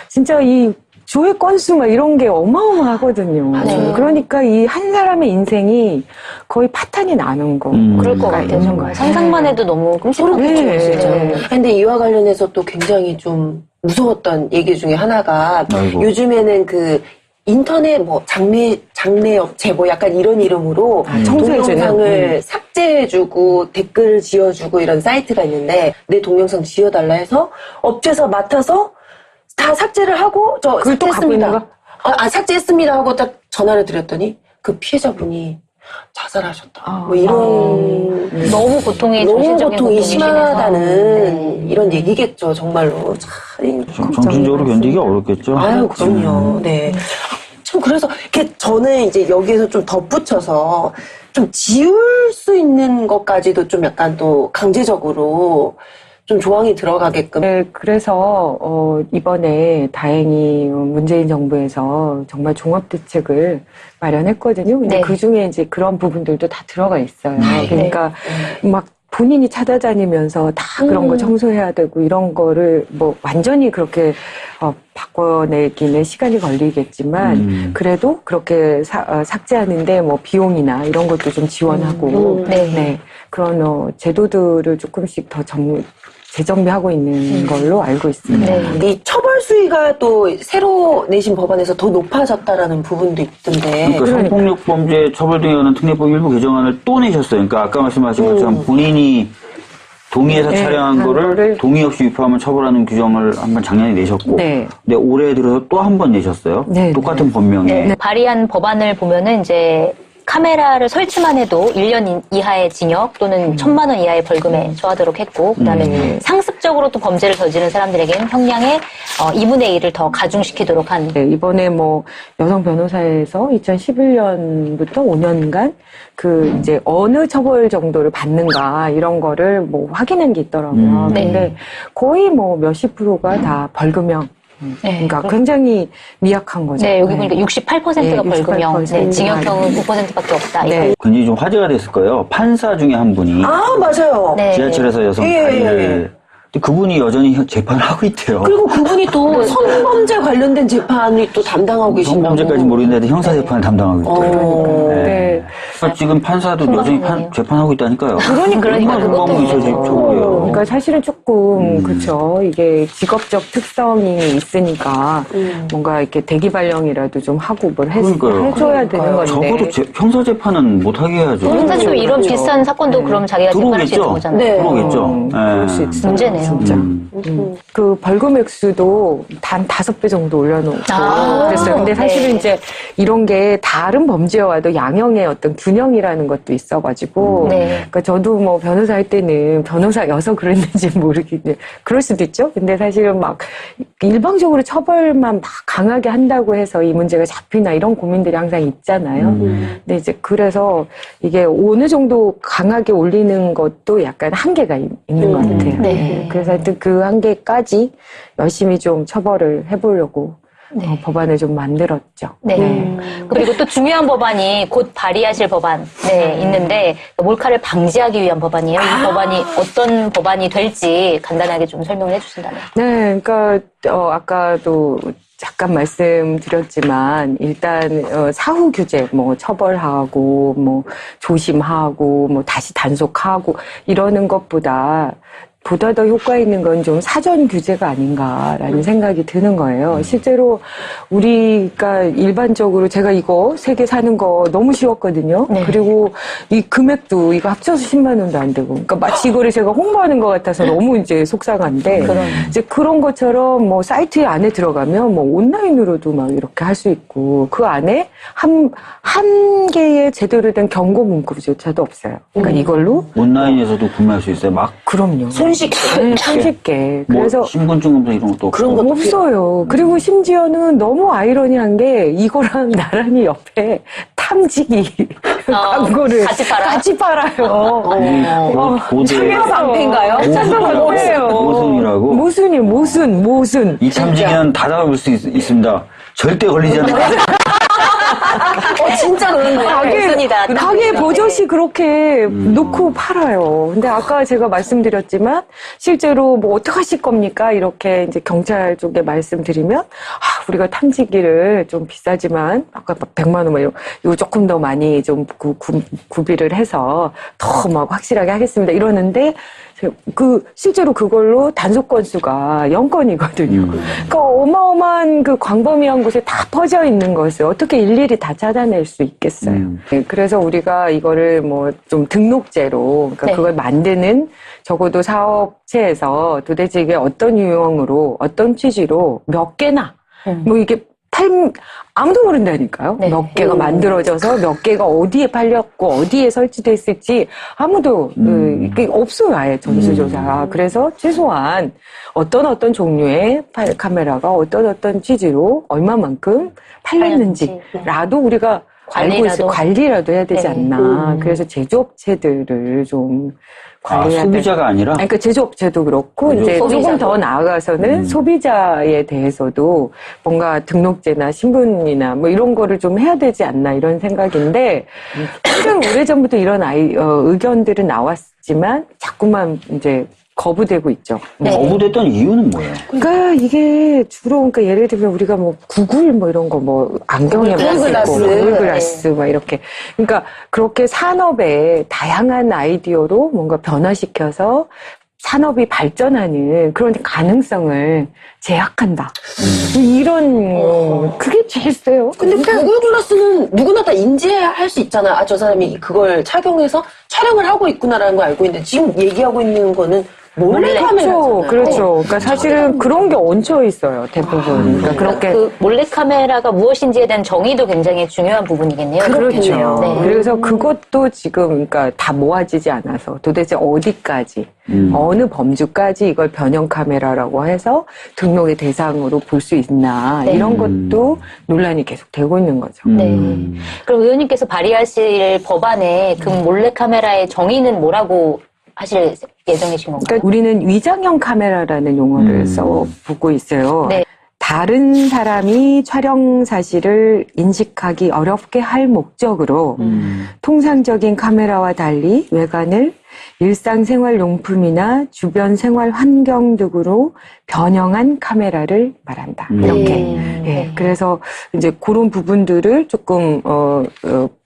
진짜 이 조회 건수 막 이런 게 어마어마하거든요. 맞아요. 그러니까 이 한 사람의 인생이 거의 파탄이 나는 거. 그럴 것 같아요, 정말. 상상만 해도 너무 끔찍하죠, 네. 진짜. 근데 이와 관련해서 또 굉장히 좀 무서웠던 얘기 중에 하나가 아이고. 요즘에는 그 인터넷 뭐 장례 업체 뭐 약간 이런 이름으로 청소해주는. 동영상을 삭제해주고 댓글을 지어주고 이런 사이트가 있는데 내 동영상 지어달라 해서 업체에서 맡아서 다 삭제를 하고 저 그걸 또 갖고 있는 삭제했습니다. 삭제했습니다 하고 딱 전화를 드렸더니 그 피해자분이 자살하셨다. 뭐 이런 너무 고통이 너무 정신적인 고통이 고통이 심하다는 이런 얘기겠죠, 정말로. 정신적으로 견디기 어렵겠죠. 아유, 그럼요. 네. 참, 그래서, 이렇게 저는 이제 여기에서 좀 덧붙여서 좀 지울 수 있는 것까지도 좀 약간 또 강제적으로 좀 조항이 들어가게끔. 네, 그래서 이번에 다행히 문재인 정부에서 정말 종합대책을 마련했거든요. 근데 네. 그 중에 이제 그런 부분들도 다 들어가 있어요. 네. 그러니까 막 본인이 찾아다니면서 다 그런 거 청소해야 되고 이런 거를 뭐 완전히 그렇게 바꿔내기는 시간이 걸리겠지만 그래도 그렇게 삭제하는데 뭐 비용이나 이런 것도 좀 지원하고 네. 그런 제도들을 조금씩 더 재정비하고 있는 걸로 알고 있습니다. 네. 이 처벌 수위가 또 새로 내신 법안에서 더 높아졌다라는 부분도 있던데. 그러니까 성폭력 범죄 처벌 등에 관한 특례법 일부 개정안을 또 내셨어요. 그러니까 아까 말씀하신 것처럼 본인이 동의해서 네, 촬영한 거를 동의 없이 유포하면 처벌하는 규정을 한번 작년에 내셨고, 네. 근데 올해 들어서 또 한 번 내셨어요. 네, 똑같은 법명에. 발의한 법안을 보면은 이제 카메라를 설치만 해도 1년 이하의 징역 또는 1,000만 원 이하의 벌금에 처하도록 했고, 그다음에 상습적으로 또 범죄를 저지른 사람들에게는 형량의 2분의 1을 더 가중시키도록 한. 네, 이번에 뭐 여성 변호사에서 2011년부터 5년간 그 이제 어느 처벌 정도를 받는가 이런 거를 뭐 확인한 게 있더라고요. 네. 근데 거의 뭐 몇십 프로가 다 벌금형. 그러니까 굉장히 미약한 거죠. 네, 여기 보니까 68%가 네, 벌금형, 68%. 네, 징역형은 9%밖에 없다. 네. 굉장히 좀 화제가 됐을 거예요. 판사 중에 한 분이 아, 맞아요. 네. 지하철에서 여성 예. 다리를. 근데 그분이 여전히 재판을 하고 있대요. 그리고 그분이 또 성범죄 관련된 재판이 또 담당하고 계신다고. 성범죄까지 모르겠는데 형사 재판을 담당하고 있대요. 네. 그러니까 지금 판사도 여전히 재판하고 있다니까요. 그러니까 얼마나 그것도 공감이 있어지고요. 그러니까 사실은 조금 그렇죠. 이게 직업적 특성이 있으니까 뭔가 이렇게 대기 발령이라도 좀 하고 뭘 그러니까요. 해줘야 되는 건데. 적어도 형사 재판은 못하게 해야죠. 형사 좀 이런 비슷한 사건도 그럼 자기가 재판할 수 있는 들어오겠죠. 거잖아요. 네. 들어오겠죠. 그럴 수 있어요. 문제네요. 진짜. 그 벌금 액수도 단 5배 정도 올려놓고 그랬어요. 근데 사실은 네. 이제 이런 게 다른 범죄와도 양형의 어떤 균형이라는 것도 있어가지고. 네. 그러니까 저도 뭐 변호사 할 때는 변호사여서 그랬는지 모르겠는데 그럴 수도 있죠. 근데 사실은 막 일방적으로 처벌만 막 강하게 한다고 해서 이 문제가 잡히나 이런 고민들이 항상 있잖아요. 근데 이제 그래서 이게 어느 정도 강하게 올리는 것도 약간 한계가 있는 것 같아요. 네. 그래서 하여튼 그 한계까지 열심히 좀 처벌을 해보려고 법안을 좀 만들었죠. 네. 그리고 또 중요한 법안이 곧 발의하실 법안, 있는데, 몰카를 방지하기 위한 법안이에요. 이 법안이 어떤 법안이 될지 간단하게 좀 설명을 해주신다면. 네, 그러니까, 아까도 잠깐 말씀드렸지만, 일단, 사후 규제, 뭐, 처벌하고, 뭐, 조심하고, 뭐, 다시 단속하고, 이러는 것보다, 보다 더 효과 있는 건 좀 사전 규제가 아닌가라는 생각이 드는 거예요. 실제로 우리가 일반적으로 제가 이거 3개 사는 거 너무 쉬웠거든요. 네. 그리고 이 금액도 이거 합쳐서 10만 원도 안 되고. 그러니까 마치 이거를 제가 홍보하는 것 같아서 너무 이제 속상한데 이제 그런 것처럼 뭐 사이트 안에 들어가면 뭐 온라인으로도 막 이렇게 할 수 있고 그 안에 한 개의 제대로 된 경고 문구조차도 없어요. 그러니까 이걸로 온라인에서도 구매할 수 있어요. 막 그럼요. 손쉽게. 네, 손쉽게. 뭐 그래서 신분증 검사 이런 것도 그런 없고. 것도 없어요. 그리고 심지어는 너무 아이러니한 게 이거랑 나란히 옆에 탐지기 광고를 같이 팔아요. 참여 방패인가요? 참여 방패예요. 모순이라고? 모순. 이 탐지기는 닫아볼 수 있습니다. 절대 걸리지 않는 진짜 그런데. 가게 버젓이 그렇게 놓고 팔아요. 근데 아까 제가 말씀드렸지만 실제로 뭐 어떡하실 겁니까? 이렇게 이제 경찰 쪽에 말씀드리면 우리가 탐지기를 좀 비싸지만 아까 막 100만 원 이거 조금 더 많이 좀 구비를 해서 더 막 확실하게 하겠습니다. 이러는데 실제로 그걸로 단속 건수가 0건이거든요. 그러니까 어마어마한 그 광범위한 곳에 다 퍼져 있는 것을 어떻게 일일이 다 찾아낼 수 있겠어요. 네, 그래서 우리가 이거를 뭐 좀 등록제로, 그러니까 그걸 만드는 적어도 사업체에서 도대체 이게 어떤 유형으로, 어떤 취지로 몇 개나, 뭐 이게 아무도 모른다니까요. 몇 개가 만들어져서 몇 개가 어디에 팔렸고 어디에 설치됐을지 아무도 이게 없어요. 아예 전수조사가. 그래서 최소한 어떤 종류의 카메라가 어떤 취지로 얼마만큼 팔렸는지라도 우리가 알고 있을 관리라도 해야 되지 않나. 그래서 제조업체들을 좀 관리해야 소비자가 아니라? 그러니까 제조업체도 그렇고 이제 조금 더 나아가서는 소비자에 대해서도 뭔가 등록제나 신분이나 뭐 이런 거를 좀 해야 되지 않나 이런 생각인데 실제로 오래전부터 이런 의견들은 나왔지만 자꾸만 이제 거부되고 있죠. 거부됐던 이유는 뭐예요? 그러니까 이게 주로 그러니까 예를 들면 우리가 뭐 구글 뭐 이런 거 뭐 안경에 구글글라스 막 이렇게 그러니까 그렇게 산업의 다양한 아이디어로 뭔가 변화시켜서 산업이 발전하는 그런 가능성을 제약한다. 이런 그게 제일 세요. 근데 구글 글라스는 누구나 다 인지할 수 있잖아. 저 사람이 그걸 착용해서 촬영을 하고 있구나라는 걸 알고 있는데 지금 얘기하고 있는 거는 몰래카메라잖아요. 그렇죠. 그러니까 사실은 그런 게 얹혀 있어요. 대부분. 그러니까 그렇게 그 몰래카메라가 무엇인지에 대한 정의도 굉장히 중요한 부분이겠네요. 그렇죠. 그래서 그것도 지금 그러니까 다 모아지지 않아서 도대체 어디까지 어느 범주까지 이걸 변형 카메라라고 해서 등록의 대상으로 볼 수 있나 이런 것도 논란이 계속 되고 있는 거죠. 그럼 의원님께서 발의하실 법안에 그 몰래카메라의 정의는 뭐라고 하실 예정이신 건가요? 그러니까 우리는 위장형 카메라라는 용어를 써보고 있어요. 다른 사람이 촬영 사실을 인식하기 어렵게 할 목적으로 통상적인 카메라와 달리 외관을 일상생활용품이나 주변 생활 환경 등으로 변형한 카메라를 말한다. 이렇게. 그래서 이제 그런 부분들을 조금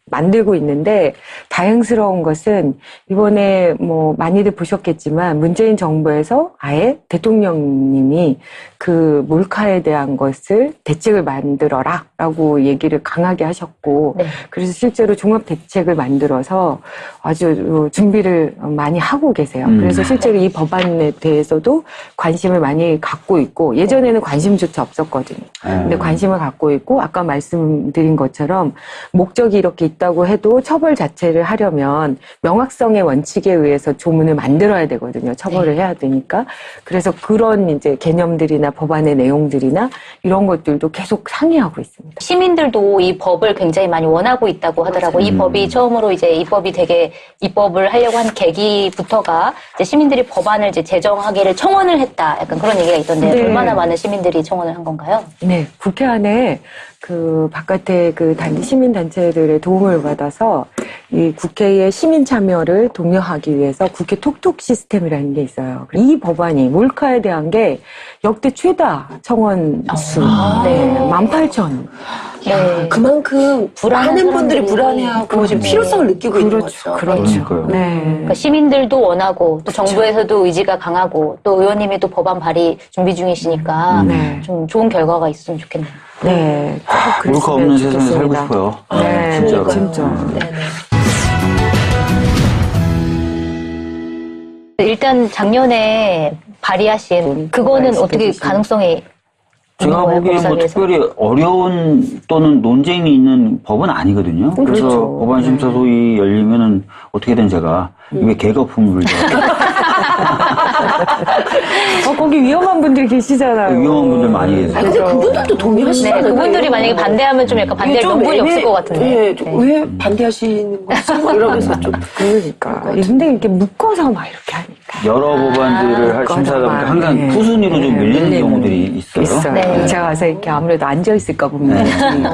만들고 있는데 다행스러운 것은 이번에 뭐 많이들 보셨겠지만 문재인 정부에서 아예 대통령님이 그 몰카에 대한 것을 대책을 만들어라라고 얘기를 강하게 하셨고 그래서 실제로 종합 대책을 만들어서 아주 준비를 많이 하고 계세요. 그래서 실제로 이 법안에 대해서도 관심을 많이 갖고 있고 예전에는 관심조차 없었거든요. 근데 관심을 갖고 있고 아까 말씀드린 것처럼 목적이 이렇게 있다고 해도 처벌 자체를 하려면 명확성의 원칙에 의해서 조문을 만들어야 되거든요. 처벌을 해야 되니까. 그래서 그런 이제 개념들이나 법안의 내용들이나 이런 것들도 계속 상의하고 있습니다. 시민들도 이 법을 굉장히 많이 원하고 있다고 하더라고요. 이 법이 처음으로 이제 이 법이 되게 입법을 하려고 한 계기부터가 이제 시민들이 법안을 이제 제정하기를 청원을 했다. 약간 그런 얘기가 있던데 얼마나 많은 시민들이 청원을 한 건가요? 네, 국회 안에 그 바깥에 그 시민단체들의 도움을 받아서 이 국회의 시민 참여를 독려하기 위해서 국회 톡톡 시스템이라는 게 있어요. 이 법안이 몰카에 대한 게 역대 최다 청원 수, 18,000. 네. 그만큼 불안한 많은 분들이 사람들이- 불안해하고 지금 필요성을 느끼고 있는 거죠. 그렇죠. 그러니까요. 네. 그러니까 시민들도 원하고 또 정부에서도 의지가 강하고 또 의원님이 또 법안 발의 준비 중이시니까 네. 좀 좋은 결과가 있으면 좋겠네요. 네. 꼭 몰카 그랬으면 없는 세상에 살고 좋겠습니다. 싶어요. 네, 진짜로. 진짜. 네네. 일단 작년에 발의하신 그거는 어떻게 가능성이 제가 있는 거예요, 보기에 뭐 법사위에서? 특별히 어려운 또는 논쟁이 있는 법은 아니거든요. 그래서 그렇죠. 법안심사 소위 열리면은 어떻게든 제가 입에 개거품을 물죠. 거기 위험한 분들이 계시잖아요. 위험한 분들 많이 계세요. 아, 근데 그분들도 동의하시잖아요. 네, 그분들이 만약에 반대하면 좀 약간 반대할 명분이 없을 것 같은데. 네, 네. 왜 반대하시는 거지? 뭐 이러면서 좀. 그러니까. 근데 이렇게 묶어서 막 이렇게 하니까. 여러 법안들을 심사하다 보니까 항상 네. 후순위로 좀 밀리는 밀리는 경우들이 있어요. 네. 제가 와서 이렇게 아무래도 앉아있을까 봅니다.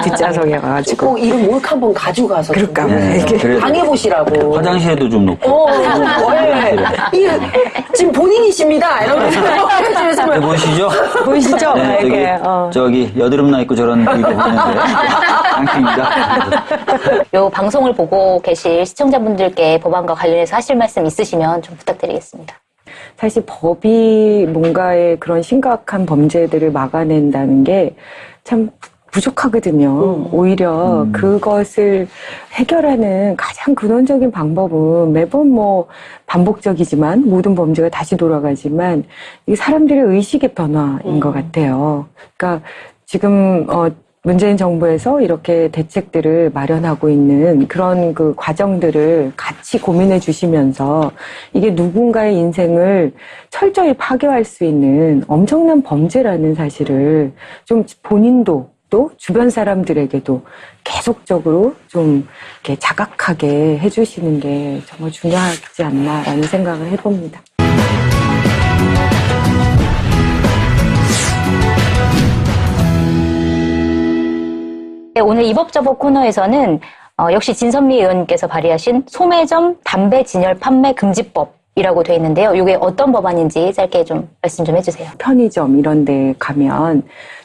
뒷좌석에 가가지고. 꼭 이름 몰카 한번 가지고 가서 좀 그럴까 봐. 네, 이렇게. 그래도 당해보시라고. 화장실에도 좀 놓고. 네. 이게 지금 본인이십니다. 이러면서 네, 보시죠? 보이시죠? 네, 이렇게. 저기 여드름 나 있고 저런 이거 보는데 당신입니다. 요 방송을 보고 계실 시청자분들께 법안과 관련해서 하실 말씀 있으시면 좀 부탁드리겠습니다. 사실 법이 뭔가의 그런 심각한 범죄들을 막아낸다는 게 참 부족하거든요. 오히려 그것을 해결하는 가장 근원적인 방법은 매번 뭐 반복적이지만 모든 범죄가 다시 돌아가지만 이 사람들의 의식의 변화인 것 같아요. 그러니까 지금 문재인 정부에서 이렇게 대책들을 마련하고 있는 그런 그 과정들을 같이 고민해 주시면서 이게 누군가의 인생을 철저히 파괴할 수 있는 엄청난 범죄라는 사실을 좀 본인도 또 주변 사람들에게도 계속적으로 좀 이렇게 자각하게 해주시는 게 정말 중요하지 않나라는 생각을 해봅니다. 네, 오늘 이법저법 코너에서는 역시 진선미 의원님께서 발의하신 소매점 담배 진열 판매 금지법이라고 되어 있는데요. 이게 어떤 법안인지 짧게 좀 말씀 좀 해주세요. 편의점 이런 데 가면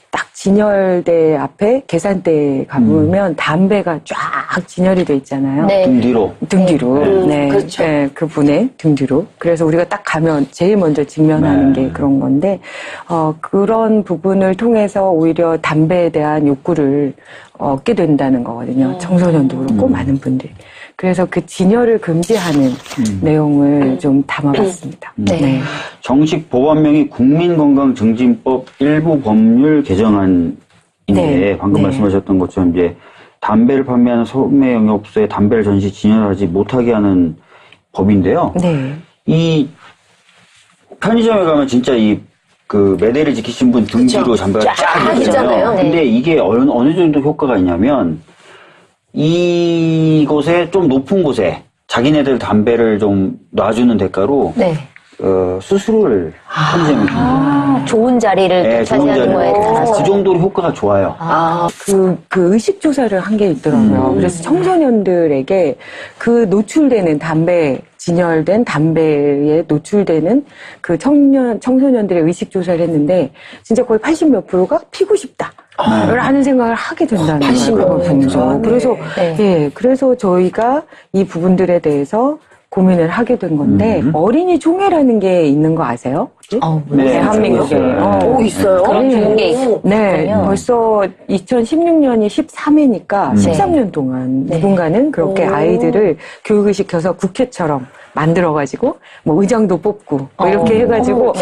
딱 진열대 앞에 계산대에 가보면 담배가 쫙 진열이 돼 있잖아요. 네. 등 뒤로. 등 뒤로. 네. 그렇죠. 네, 그분의 등 뒤로. 그래서 우리가 딱 가면 제일 먼저 직면하는 네. 게 그런 건데, 그런 부분을 통해서 오히려 담배에 대한 욕구를 얻게 된다는 거거든요. 청소년도 그렇고 많은 분들이. 그래서 그 진열을 금지하는 내용을 좀 담아봤습니다. 네. 정식 법안명이 국민건강증진법 일부 법률 개정안인데 네. 방금 네. 말씀하셨던 것처럼 이제 담배를 판매하는 소매 영업소에 담배를 전시 진열하지 못하게 하는 법인데요. 네. 이 편의점에 가면 진짜 그 매대를 지키신 분 등 뒤로 담배가 쫙 있잖아요. 있잖아요. 근데 이게 어느 정도 효과가 있냐면 이곳에 좀 높은 곳에 자기네들 담배를 좀 놔주는 대가로 네. 수수료를 편의점에 줍니다. 좋은 자리를 네, 차지하는 거에 따라서. 그 정도로 효과가 좋아요. 그 의식조사를 한 게 있더라고요. 그래서 청소년들에게 그 노출되는 진열된 담배에 노출되는 그 청소년들의 의식조사를 했는데, 진짜 거의 80몇 %가 피고 싶다. 라는 생각을 하게 된다는 거예요. 네. 그래서, 예, 그래서 저희가 이 부분들에 대해서 고민을 하게 된 건데, 어린이 총회라는 게 있는 거 아세요? 네, 대한민국에. 있어요. 있어요? 그런 좋은 게 있어요. 네, 벌써 2016년이 13회니까 13년 동안 누군가는 그렇게 아이들을 교육을 시켜서 국회처럼 만들어가지고 뭐 의장도 뽑고 뭐 이렇게 해가지고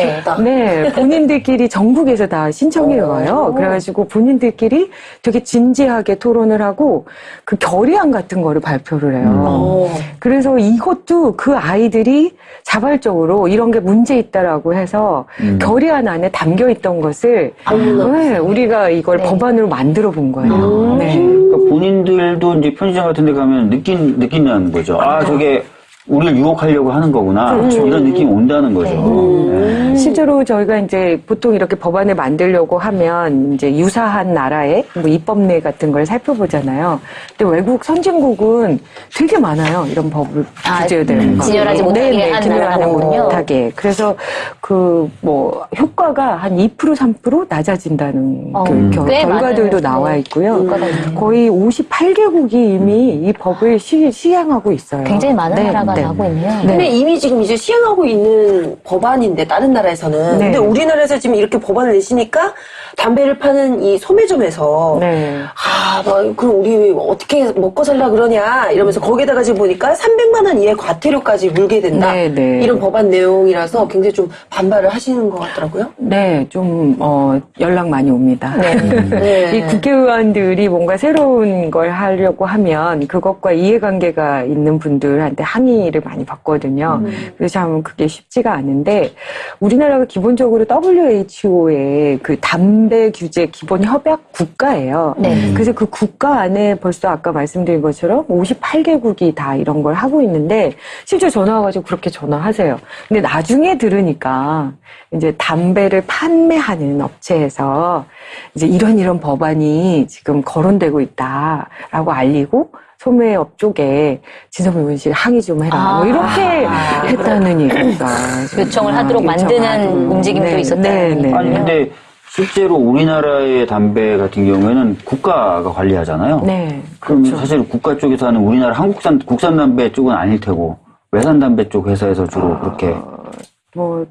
네, 본인들끼리 전국에서 다 신청해 와요. 그래가지고 본인들끼리 되게 진지하게 토론을 하고 그 결의안 같은 거를 발표를 해요. 그래서 이것도 그 아이들이 자발적으로 이런 게 문제 있다라고 해서 결의안 안에 담겨 있던 것을 네, 우리가 이걸 법안으로 만들어 본 거예요. 네. 그러니까 본인들도 이제 편의점 같은 데 가면 느끼는 거죠. 저게 우리를 유혹하려고 하는 거구나. 이런 느낌이 온다는 거죠. 실제로 저희가 이제 보통 이렇게 법안을 만들려고 하면 이제 유사한 나라의 뭐 입법례 같은 걸 살펴보잖아요. 근데 외국 선진국은 되게 많아요. 이런 법을 규제되는 거. 진열하지 못하게 한 나라가 많군요. 못하게. 그래서 그 뭐 효과가 한 2% 3% 낮아진다는 그 꽤 결과들도 많은, 나와 있고요. 효과가 있네요. 거의 58개국이 이미 이 법을 시행하고 있어요. 굉장히 많은 나라가 하고 있네요. 근데 이미 지금 이제 시행하고 있는 법안인데 다른 나라에서는 네. 근데 우리나라에서 지금 이렇게 법안을 내시니까 담배를 파는 이 소매점에서 네. 막 그럼 우리 어떻게 먹고 살라 그러냐 이러면서 거기다가 지금 보니까 300만 원 이하의 과태료까지 물게 된다. 네, 네. 이런 법안 내용이라서 굉장히 좀 반발을 하시는 것 같더라고요. 네, 좀 연락 많이 옵니다. 네. 이 국회의원들이 뭔가 새로운 걸 하려고 하면 그것과 이해관계가 있는 분들한테 항의를 많이 받거든요. 그래서 참 그게 쉽지가 않은데 우리나라가 기본적으로 WHO의 그 담배 규제 기본 협약 국가예요. 네. 그래서 그 국가 안에 벌써 아까 말씀드린 것처럼 58개국이 다 이런 걸 하고 있는데 실제 전화 와가지고 그렇게 전화하세요. 근데 나중에 들으니까 이제 담배를 판매하는 업체에서 이제 이런 법안이 지금 거론되고 있다라고 알리고 소매업 쪽에 진섭 의원실 항의 좀 해라. 뭐 이렇게 했다는 얘기가 요청을 하도록 만드는 움직임도 있었다는 네. 아니 근데 실제로 우리나라의 담배 같은 경우에는 국가가 관리하잖아요. 네. 그럼 그렇죠. 사실 국가 쪽에서 하는 우리나라 국산 담배 쪽은 아닐 테고 외산 담배 쪽 회사에서 주로 그렇게 뭐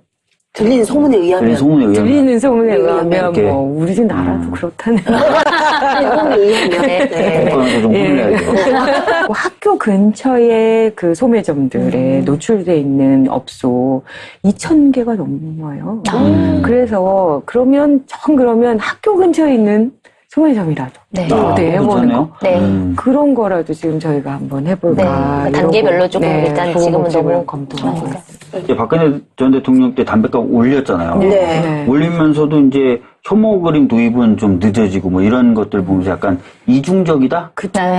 들리는 소문에 의하면 들리는 소문에 의하면 이렇게. 뭐 우리 집 나라도 그렇다는 소문에 의하면 네. 국가에서 좀 혼내야죠. 뭐 학교 근처에 그 소매점들에 노출돼 있는 업소 2,000개가 넘어요. 그래서 그러면 학교 근처에 있는 소매점이라도 네. 해보는 거. 네. 그런 거라도 지금 저희가 한번 해볼까. 네. 단계별로 조금 일단 좋은 지금은 법칙을 너무 검토하고 있어요. 이제 박근혜 전 대통령 때 담배값 올렸잖아요. 네. 올리면서도 이제 혐오 그림 도입은 좀 늦어지고 뭐 이런 것들 보면서 약간 이중적이다?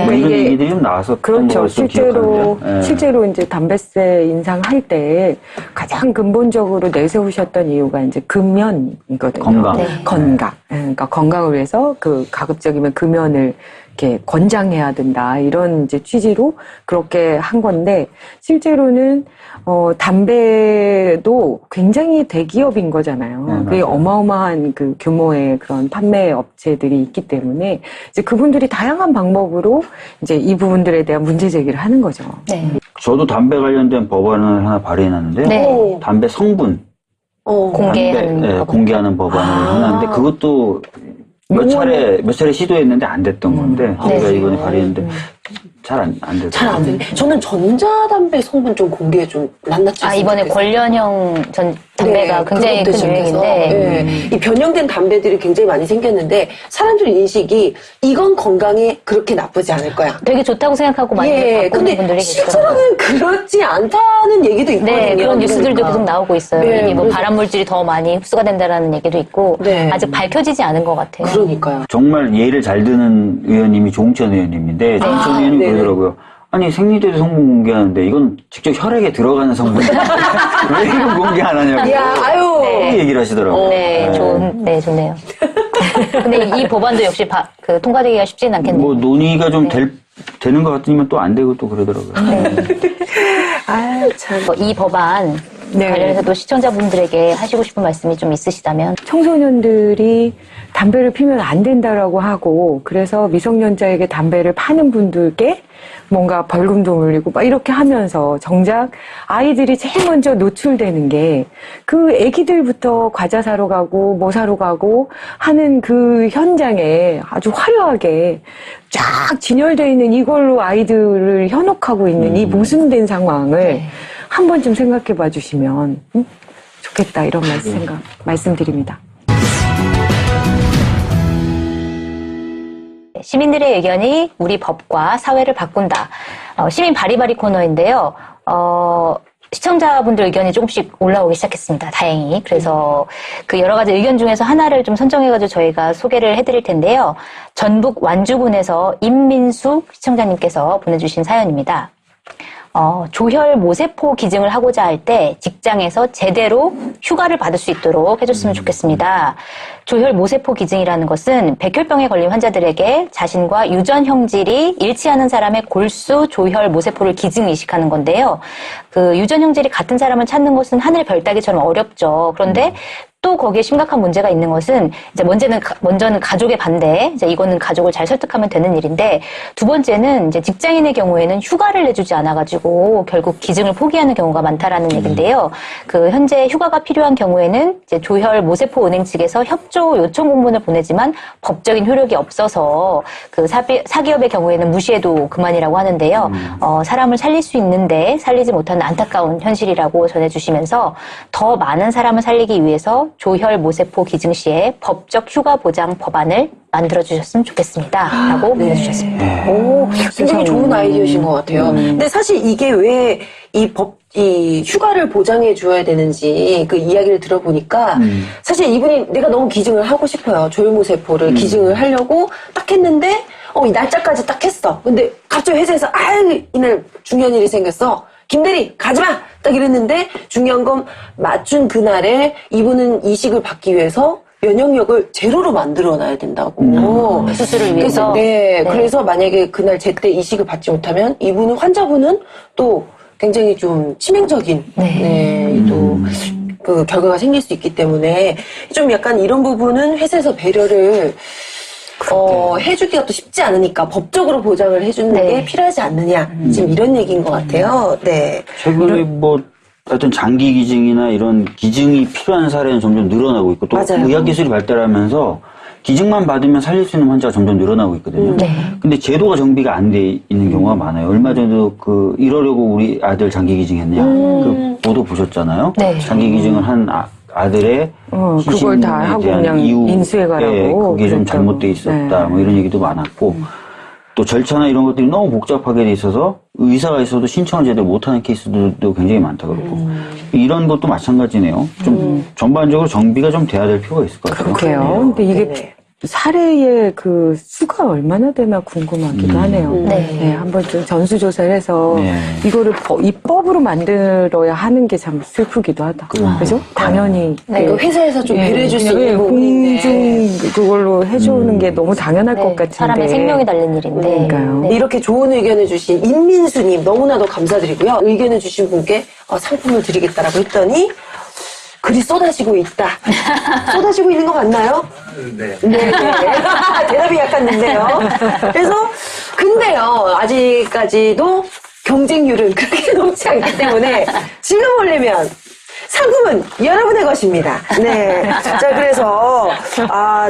뭐 이런 이게 얘기들이 좀 나왔었던 그렇죠. 걸 좀 기억하는데. 예. 실제로 이제 담배세 인상할 때 가장 근본적으로 내세우셨던 이유가 이제 금연이거든요. 건강. 네. 건강. 그러니까 건강을 위해서 그 가급적이면 금연을 이렇게 권장해야 된다. 이런 이제 취지로 그렇게 한 건데 실제로는 담배도 굉장히 대기업인 거잖아요. 그게 어마어마한 그 규모의 그런 판매 업체들이 있기 때문에 이제 그분들이 다양한 방법으로 이제 이 부분들에 대한 문제 제기를 하는 거죠. 네. 저도 담배 관련된 법안을 하나 발의해놨는데요. 네. 담배 성분 공개하는 법안을 해놨는데 그것도 몇 차례 시도했는데 안 됐던 건데 제가 이번에 발의했는데 잘 안 되더라고요. 잘 안 돼. 저는 전자담배 성분 좀 공개 좀 낱낱이 이번에 권련형 담배가 굉장히 큰 유행인데 이 변형된 담배들이 굉장히 많이 생겼는데 사람들 인식이 이건 건강에 그렇게 나쁘지 않을 거야. 되게 좋다고 생각하고 많이 바꾸는 근데 분들이 실제로는 그렇지 않다는 얘기도 있거든요. 네, 그런 뉴스들도 계속 나오고 있어요. 네, 이게 뭐 그래서- 발암물질이 더 많이 흡수가 된다라는 얘기도 있고 네. 아직 밝혀지지 않은 것 같아요. 그러니까요. 정말 예를 잘 드는 의원님이 조홍천 의원님인데 조홍천 의원님이 네네. 그러더라고요. 아니 생리대도 성분 공개하는데 이건 직접 혈액에 들어가는 성분인데 왜 이건 공개 안 하냐고 이 얘기를 하시더라고요. 네, 좋네요. 근데 이 법안도 역시 통과되기가 쉽지는 않겠네요. 뭐 논의가 좀 되는 것 같으면 또 안 되고 또 그러더라고요. 참. 이 법안 관련해서도 시청자분들에게 하시고 싶은 말씀이 좀 있으시다면? 청소년들이 담배를 피면 안 된다라고 하고 그래서 미성년자에게 담배를 파는 분들께 뭔가 벌금도 물리고 막 이렇게 하면서 정작 아이들이 제일 먼저 노출되는 게 그 애기들부터 과자 사러 가고 뭐 사러 가고 하는 그 현장에 아주 화려하게 쫙 진열되어 있는 이걸로 아이들을 현혹하고 있는 이 모순된 상황을 한 번쯤 생각해 봐 주시면 좋겠다 이런 말씀드립니다. 시민들의 의견이 우리 법과 사회를 바꾼다. 시민 바리바리 코너인데요. 시청자분들 의견이 조금씩 올라오기 시작했습니다. 다행히. 그래서 그 여러 가지 의견 중에서 하나를 좀 선정해가지고 저희가 소개를 해드릴 텐데요. 전북 완주군에서 임민수 시청자님께서 보내주신 사연입니다. 조혈 모세포 기증을 하고자 할 때 직장에서 제대로 휴가를 받을 수 있도록 해줬으면 좋겠습니다. 조혈 모세포 기증이라는 것은 백혈병에 걸린 환자들에게 자신과 유전 형질이 일치하는 사람의 골수 조혈 모세포를 기증 이식하는 건데요. 그 유전 형질이 같은 사람을 찾는 것은 하늘 별 따기처럼 어렵죠. 그런데 또 거기에 심각한 문제가 있는 것은 이제 먼저는 가족의 반대, 이제 이거는 가족을 잘 설득하면 되는 일인데 두 번째는 이제 직장인의 경우에는 휴가를 내주지 않아가지고 결국 기증을 포기하는 경우가 많다라는 얘긴데요. 그 현재 휴가가 필요한 경우에는 이제 조혈 모세포 은행 측에서 협조 요청 공문을 보내지만 법적인 효력이 없어서 그 사기업의 경우에는 무시해도 그만이라고 하는데요. 사람을 살릴 수 있는데 살리지 못하는 안타까운 현실이라고 전해주시면서 더 많은 사람을 살리기 위해서 조혈 모세포 기증 시에 법적 휴가 보장 법안을 만들어주셨으면 좋겠습니다. 라고 보내주셨습니다. 오, 굉장히 좋은 아이디어이신 것 같아요. 근데 사실 이게 왜 이 휴가를 보장해 줘야 되는지 그 이야기를 들어보니까 사실 이분이 내가 너무 기증을 하고 싶어요. 조혈모세포를 기증을 하려고 딱 했는데 이 날짜까지 딱 했어. 근데 갑자기 회사에서 이날 중요한 일이 생겼어. 김대리 가지마! 딱 이랬는데 중요한 건 맞춘 그날에 이분은 이식을 받기 위해서 면역력을 제로로 만들어놔야 된다고. 수술을 위해서? 그래서 만약에 그날 제때 이식을 받지 못하면 이분은 환자분은 또 굉장히 좀 치명적인 또 그 결과가 생길 수 있기 때문에 좀 약간 이런 부분은 회사에서 배려를 해주기가 또 쉽지 않으니까 법적으로 보장을 해주는 게 필요하지 않느냐. 지금 이런 얘기인 것 같아요. 네. 최근에 하여튼 장기 기증이나 이런 기증이 필요한 사례는 점점 늘어나고 있고 또 맞아요. 의학기술이 발달하면서 기증만 받으면 살릴 수 있는 환자가 점점 늘어나고 있거든요. 근데 제도가 정비가 안 돼 있는 경우가 많아요. 얼마 전에도 이러려고 우리 아들 장기 기증했냐. 그 보도 보셨잖아요. 장기 기증을 한 아들의 그걸 다 하고 그냥 인수해가라고. 그게 좀 잘못돼 있었다. 뭐 이런 얘기도 많았고 또 절차나 이런 것들이 너무 복잡하게 돼 있어서 의사가 있어도 신청을 제대로 못하는 케이스들도 굉장히 많다 그러고 이런 것도 마찬가지네요. 좀 전반적으로 정비가 좀 돼야 될 필요가 있을 것 같아요. 그래요. 근데 이게 사례의 그 수가 얼마나 되나 궁금하기도 하네요. 한번 좀 전수조사를 해서 이거를 입법으로 만들어야 하는 게 참 슬프기도 하다. 그죠? 당연히. 회사에서 좀 배려해줄 수 있는 부분인데. 공중 그걸로 해주는 게 너무 당연할 것 같은데. 사람의 생명이 달린 일인데. 그러니까요. 이렇게 좋은 의견을 주신 인민수님 너무나도 감사드리고요. 의견을 주신 분께 상품을 드리겠다라고 했더니 글이 쏟아지고 있다. 쏟아지고 있는 거 맞나요? 네. 대답이 약간 늦네요. 그래서 근데요 아직까지도 경쟁률은 그렇게 높지 않기 때문에 지금 올리면 상금은 여러분의 것입니다. 네. 자, 그래서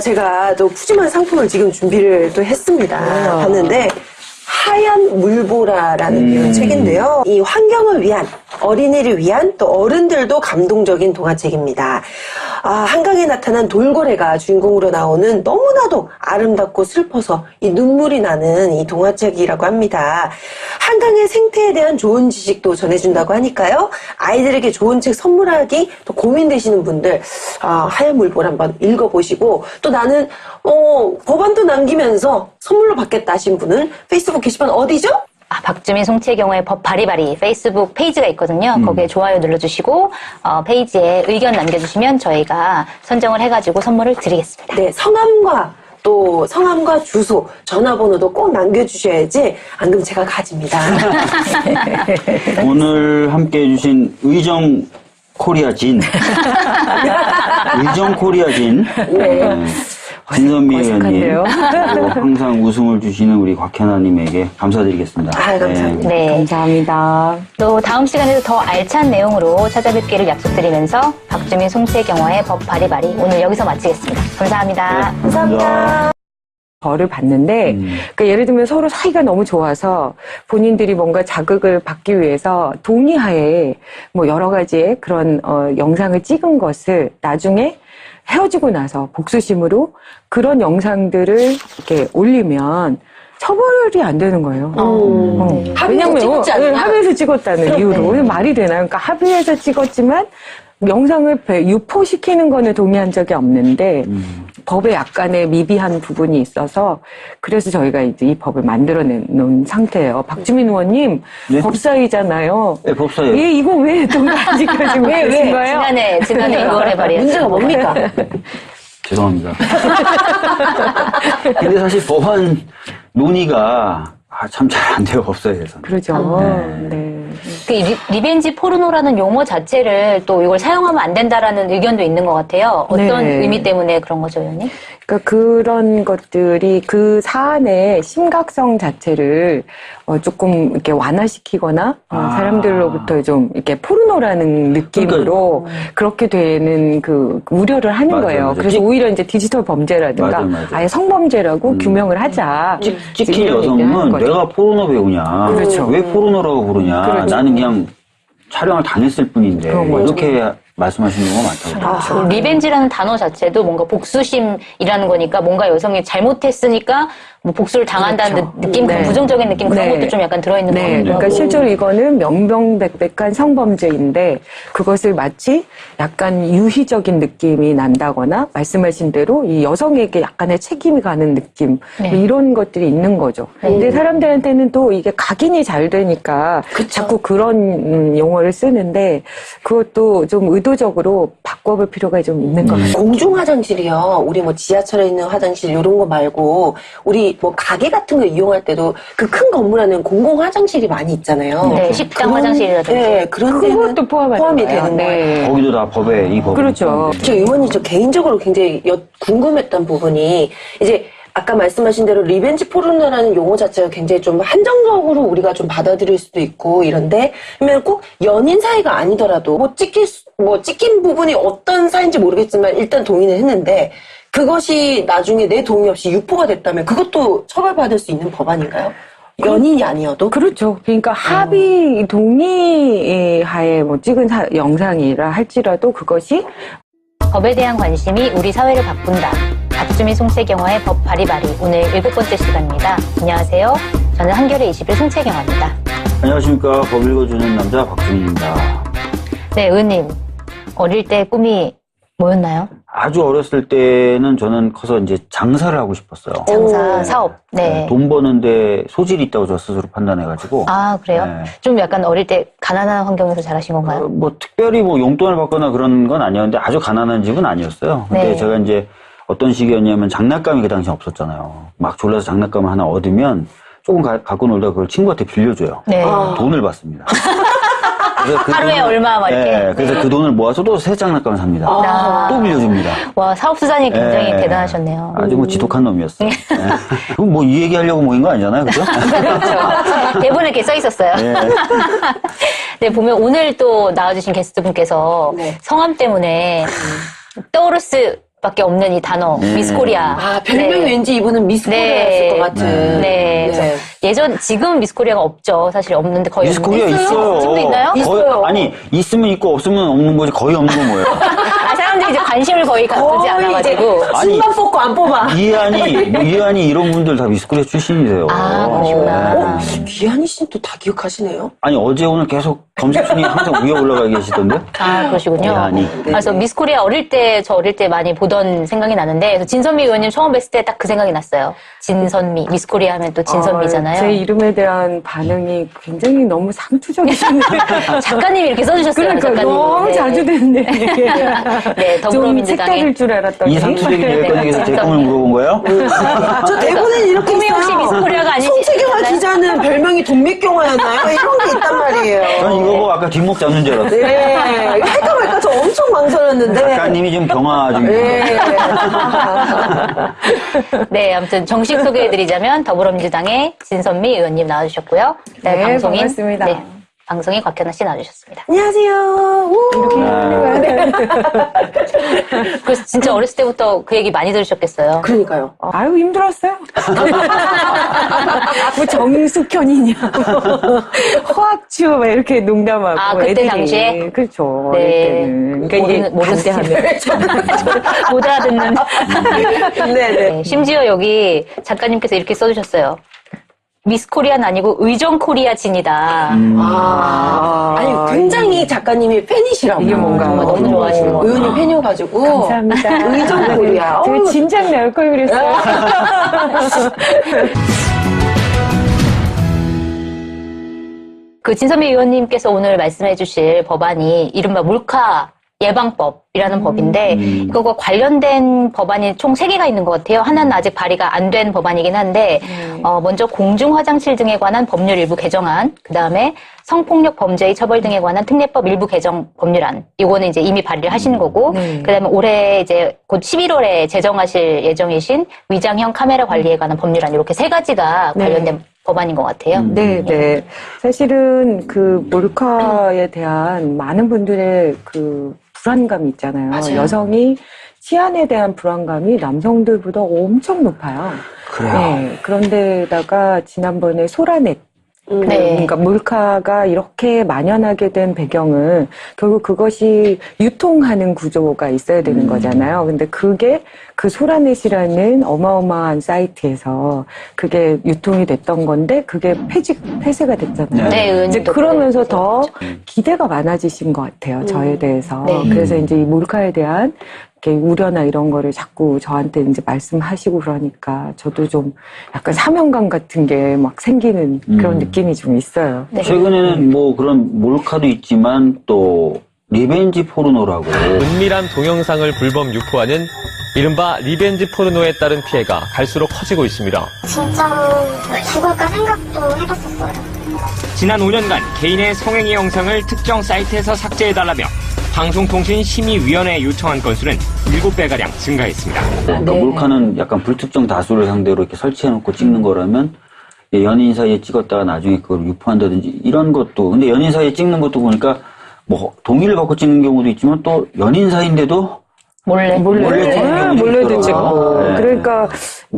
제가 또 푸짐한 상품을 지금 준비를 또 했습니다. 봤는데 하얀 물보라라는 책인데요. 이 환경을 위한, 어린이를 위한 또 어른들도 감동적인 동화책입니다. 한강에 나타난 돌고래가 주인공으로 나오는 너무나도 아름답고 슬퍼서 이 눈물이 나는 이 동화책이라고 합니다. 한강의 생태에 대한 좋은 지식도 전해준다고 하니까요. 아이들에게 좋은 책 선물하기 또 고민되시는 분들 하얀 물보라 한번 읽어보시고 또 나는 법안도 남기면서 선물로 받겠다 하신 분은 페이스북 게시판 어디죠? 박주민 송채경의 법 바리바리 페이스북 페이지가 있거든요. 거기에 좋아요 눌러주시고 페이지에 의견 남겨주시면 저희가 선정을 해가지고 선물을 드리겠습니다. 네, 성함과 주소, 전화번호도 꼭 남겨주셔야지 안 그러면 제가 가집니다. 오늘 함께 해주신 의정 코리아진 진선미 의원님 그리고 항상 웃음을 주시는 우리 곽현아님에게 감사드리겠습니다. 감사합니다. 감사합니다. 또 다음 시간에도 더 알찬 내용으로 찾아뵙기를 약속드리면서 박주민 송채경화의 법 바리바리 오늘 여기서 마치겠습니다. 감사합니다. 감사합니다. 벌을 받는데 그러니까 예를 들면 서로 사이가 너무 좋아서 본인들이 뭔가 자극을 받기 위해서 동의하에 뭐 여러 가지의 그런 영상을 찍은 것을 나중에 헤어지고 나서 복수심으로 그런 영상들을 이렇게 올리면 처벌이 안 되는 거예요. 왜냐면 합의해서 찍었다는 이유로 말이 되나요? 그러니까 합의해서 찍었지만 영상을 유포시키는 거는 동의한 적이 없는데 법에 약간의 미비한 부분이 있어서 그래서 저희가 이제 이 법을 만들어 놓은 상태예요. 박주민 의원님 네? 법사위잖아요. 네, 법사위요. 예, 이거 왜 동안 지켜지 못하신 거예요? 지난해 6월에 발의했어요. 문제가 뭡니까? 죄송합니다. 근데 사실 법안 논의가 참 잘 안 돼요, 법사위에서는. 그러죠. 네. 그 리벤지 포르노라는 용어 자체를 또 이걸 사용하면 안 된다라는 의견도 있는 것 같아요. 어떤 네. 의미 때문에 그런 거죠, 의원님? 그러니까 그런 것들이 그 사안의 심각성 자체를 조금 이렇게 완화시키거나 사람들로부터 좀 이렇게 포르노라는 느낌으로 그렇게 되는 그 우려를 하는 맞아요, 거예요. 맞아요. 그래서 오히려 이제 디지털 범죄라든가 맞아요. 아예 성범죄라고 규명을 하자. 찍힌 이런 얘기를 하는 여성은 거죠. 내가 포르노 배우냐. 그렇죠. 왜 포르노라고 부르냐. 그렇죠. 나는 그냥 촬영을 당했을 뿐인데. 그런 거죠. 이렇게 말씀하시는 경우가 많다고. 그 리벤지라는 단어 자체도 뭔가 복수심이라는 거니까 뭔가 여성이 잘못했으니까 뭐 복수를 당한다는 그렇죠. 느낌, 네. 부정적인 느낌 그런 네. 것도 좀 약간 들어있는 것 네, 같기도 그러니까 하고. 실제로 이거는 명명백백한 성범죄인데 그것을 마치 약간 유희적인 느낌이 난다거나 말씀하신 대로 이 여성에게 약간의 책임이 가는 느낌 네. 이런 것들이 있는 거죠. 근데 사람들한테는 또 이게 각인이 잘 되니까 자꾸 그런 용어를 쓰는데 그것도 좀 의도적으로 바꿔볼 필요가 좀 있는 것 같아요. 공중 화장실이요. 우리 뭐 지하철에 있는 화장실 이런 거 말고 우리 뭐 가게 같은 거 이용할 때도 그 큰 건물 안에는 공공 화장실이 많이 있잖아요. 네, 식당 화장실이라든지. 네, 그런 데는 그것도 포함이 되는 거예요. 거기도 다 법에, 이 법에. 그렇죠. 저 의원님 저 개인적으로 굉장히 궁금했던 부분이 이제 아까 말씀하신 대로 리벤지 포르노라는 용어 자체가 굉장히 좀 한정적으로 우리가 좀 받아들일 수도 있고 이런데 그러면 꼭 연인 사이가 아니더라도 뭐 찍힌 부분이 어떤 사이인지 모르겠지만 일단 동의는 했는데 그것이 나중에 내 동의 없이 유포가 됐다면 그것도 처벌받을 수 있는 법안인가요? 연인이 아니어도? 그렇죠. 그러니까 합의 동의 하에 뭐 찍은 영상이라 할지라도 그것이 법에 대한 관심이 우리 사회를 바꾼다. 박주민 송채경화의 법 발의 오늘 7번째 시간입니다. 안녕하세요. 저는 한겨레 21 송채경화입니다. 안녕하십니까. 법 읽어주는 남자 박주민입니다. 네, 의원님. 어릴 때 꿈이 뭐였나요? 아주 어렸을 때는 저는 커서 이제 장사를 하고 싶었어요. 장사, 사업. 네. 돈 버는데 소질이 있다고 저 스스로 판단해가지고. 아, 그래요? 네. 좀 약간 어릴 때 가난한 환경에서 자라신 건가요? 뭐 특별히 뭐 용돈을 받거나 그런 건 아니었는데 아주 가난한 집은 아니었어요. 근데 네. 제가 이제 어떤 시기였냐면 장난감이 그 당시에 없었잖아요. 막 졸라서 장난감을 하나 얻으면 조금 갖고 놀다가 그걸 친구한테 빌려줘요. 네. 돈을 받습니다. 그래서 그 하루에 얼마 막 이렇게. 네, 그래서 그 돈을 모아서 또 새 장난감을 삽니다. 또 빌려줍니다. 와, 사업수단이 굉장히 네. 대단하셨네요. 아주 뭐 지독한 놈이었어요. 네. 그럼 뭐 이 얘기하려고 모인 거 아니잖아요. 그죠? 그렇죠. 대본에 이렇게 써 있었어요. 네. 네, 보면 오늘 또 나와주신 게스트분께서 네. 성함 때문에 떠오를 수밖에 없는 이 단어, 미스코리아. 아, 별명이 네. 왠지 이분은 미스코리아였을 것 같은. 네. 그래서 지금 미스코리아가 없죠. 사실 없는데 거의 미스코리아 있어요. 지금도 있나요? 있어요. 아니, 있으면 있고 없으면 없는 거지 거의 없는 건 뭐예요? 사람들이 이제 관심을 거의 갖지 거의 않아가지고. 이제 신발 뽑고 안 뽑아. 이한이 이런 분들 다 미스코리아 출신이세요. 아, 그러시구나. 귀한이 씨는 또 다 기억하시네요. 아니, 어제 오늘 계속 검색순위 항상 위에 올라가 계시던데? 아, 그러시군요. 이한이. 그래서 미스코리아 저 어릴 때 많이 보던 생각이 나는데, 그래서 진선미 의원님 처음 뵀을 때 딱 그 생각이 났어요. 진선미. 미스코리아 하면 또 진선미잖아요. 제 이름에 대한 반응이 굉장히 너무 상투적이시네요. 작가님이 이렇게 써주셨어요. 그러니까 작가님. 너무 네. 자주 됐네. 네, 좀 더불어민주당의 색다를 줄 알았더니 이 상투적인 여건에서 제 꿈을 물어본 거예요? 저 대본에 이렇게 꿈이 있어요. 혹시 미스코리아가 아니시나요? 송채경화 기자는 별명이 돈맥경화였나요? 이런 게 있단 말이에요. 전 이거 보고 아까 뒷목 잡는 줄 알았어요. 네. 할까 말까 저 엄청 망설였는데. 작가님이 지금 병화 중이에요. 네. 네, 아무튼 정식 소개해드리자면 더불어민주당의 진선미 의원님 나와주셨고요. 네, 방송인, 반갑습니다. 네, 방송인 곽현아 씨 나와주셨습니다. 안녕하세요. 그래서 진짜 어렸을 때부터 그 얘기 많이 들으셨겠어요. 그러니까요. 아유 힘들었어요. 뭐 정숙현이냐, 허학추 막 이렇게 농담하고 아, 그때 애들이. 당시에? 그렇죠. 네. 어릴 때는. 그러니까 이게 반대하면 못 알아듣는. 네네. 네, 심지어 여기 작가님께서 이렇게 써주셨어요. 미스 코리아는 아니고 의정 코리아 진이다. 아니 굉장히 작가님이 팬이시라고. 이게 뭔가 정말 너무 좋아하시는 거. 의원님 팬이어가지고. 감사합니다. 의정 코리아. 되게 진작 나올 걸 그랬어요. 그 진선미 의원님께서 오늘 말씀해 주실 법안이 이른바 몰카 예방법이라는 법인데 이거와 관련된 법안이 총 3개가 있는 것 같아요. 하나는 아직 발의가 안 된 법안이긴 한데 먼저 공중화장실 등에 관한 법률 일부 개정안, 그다음에 성폭력 범죄의 처벌 등에 관한 특례법 일부 개정 법률안. 이거는 이제 이미 발의를 하시는 거고 그다음에 올해 이제 곧 11월에 제정하실 예정이신 위장형 카메라 관리에 관한 법률안, 이렇게 3가지가 관련된 법안인 것 같아요. 네. 사실은 그 몰카에 대한 많은 분들의 그 불안감이 있잖아요. 맞아요. 여성이 치안에 대한 불안감이 남성들보다 엄청 높아요. 그래요. 네. 그런데다가 지난번에 소라넷 네. 그러니까 몰카가 이렇게 만연하게 된 배경은 결국 그것이 유통하는 구조가 있어야 되는 거잖아요. 근데 그게 그 소라넷이라는 어마어마한 사이트에서 그게 유통이 됐던 건데 그게 폐쇄가 됐잖아요. 네, 이제 의원님도 그러면서 그랬죠. 더 기대가 많아지신 것 같아요. 저에 대해서. 네. 그래서 이제 이 몰카에 대한 이렇게 우려나 이런 거를 자꾸 저한테 이제 말씀하시고 그러니까 저도 좀 약간 사명감 같은 게 막 생기는 그런 느낌이 좀 있어요. 네. 최근에는 뭐 그런 몰카도 있지만 또 리벤지 포르노라고. 은밀한 동영상을 불법 유포하는 이른바 리벤지 포르노에 따른 피해가 갈수록 커지고 있습니다. 진짜로 죽을까 생각도 해봤었어요. 지난 5년간 개인의 성행위 영상을 특정 사이트에서 삭제해달라며 방송통신심의위원회에 요청한 건수는 7배가량 증가했습니다. 그러니까 몰카는 약간 불특정 다수를 상대로 이렇게 설치해놓고 찍는 거라면 연인 사이에 찍었다가 나중에 그걸 유포한다든지 이런 것도. 근데 연인 사이에 찍는 것도 보니까 뭐 동의를 받고 찍는 경우도 있지만 또 연인 사이인데도 몰래 찍는 경우도 몰래도 있더라고요. 찍고. 네. 그러니까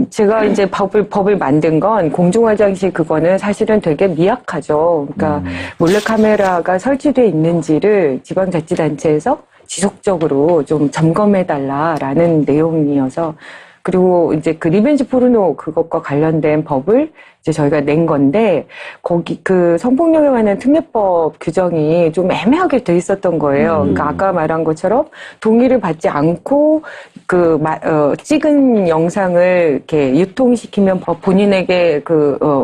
제가 이제 법을 만든 건 공중화장실 그거는 사실은 되게 미약하죠. 그러니까 몰래카메라가 설치되어 있는지를 지방자치단체에서 지속적으로 좀 점검해달라라는 내용이어서, 그리고 이제 그 리벤지 포르노 그것과 관련된 법을 이제 저희가 낸 건데, 거기 그 성폭력에 관한 특례법 규정이 좀 애매하게 돼 있었던 거예요. 그러니까 아까 말한 것처럼 동의를 받지 않고 찍은 영상을 이렇게 유통시키면 본인에게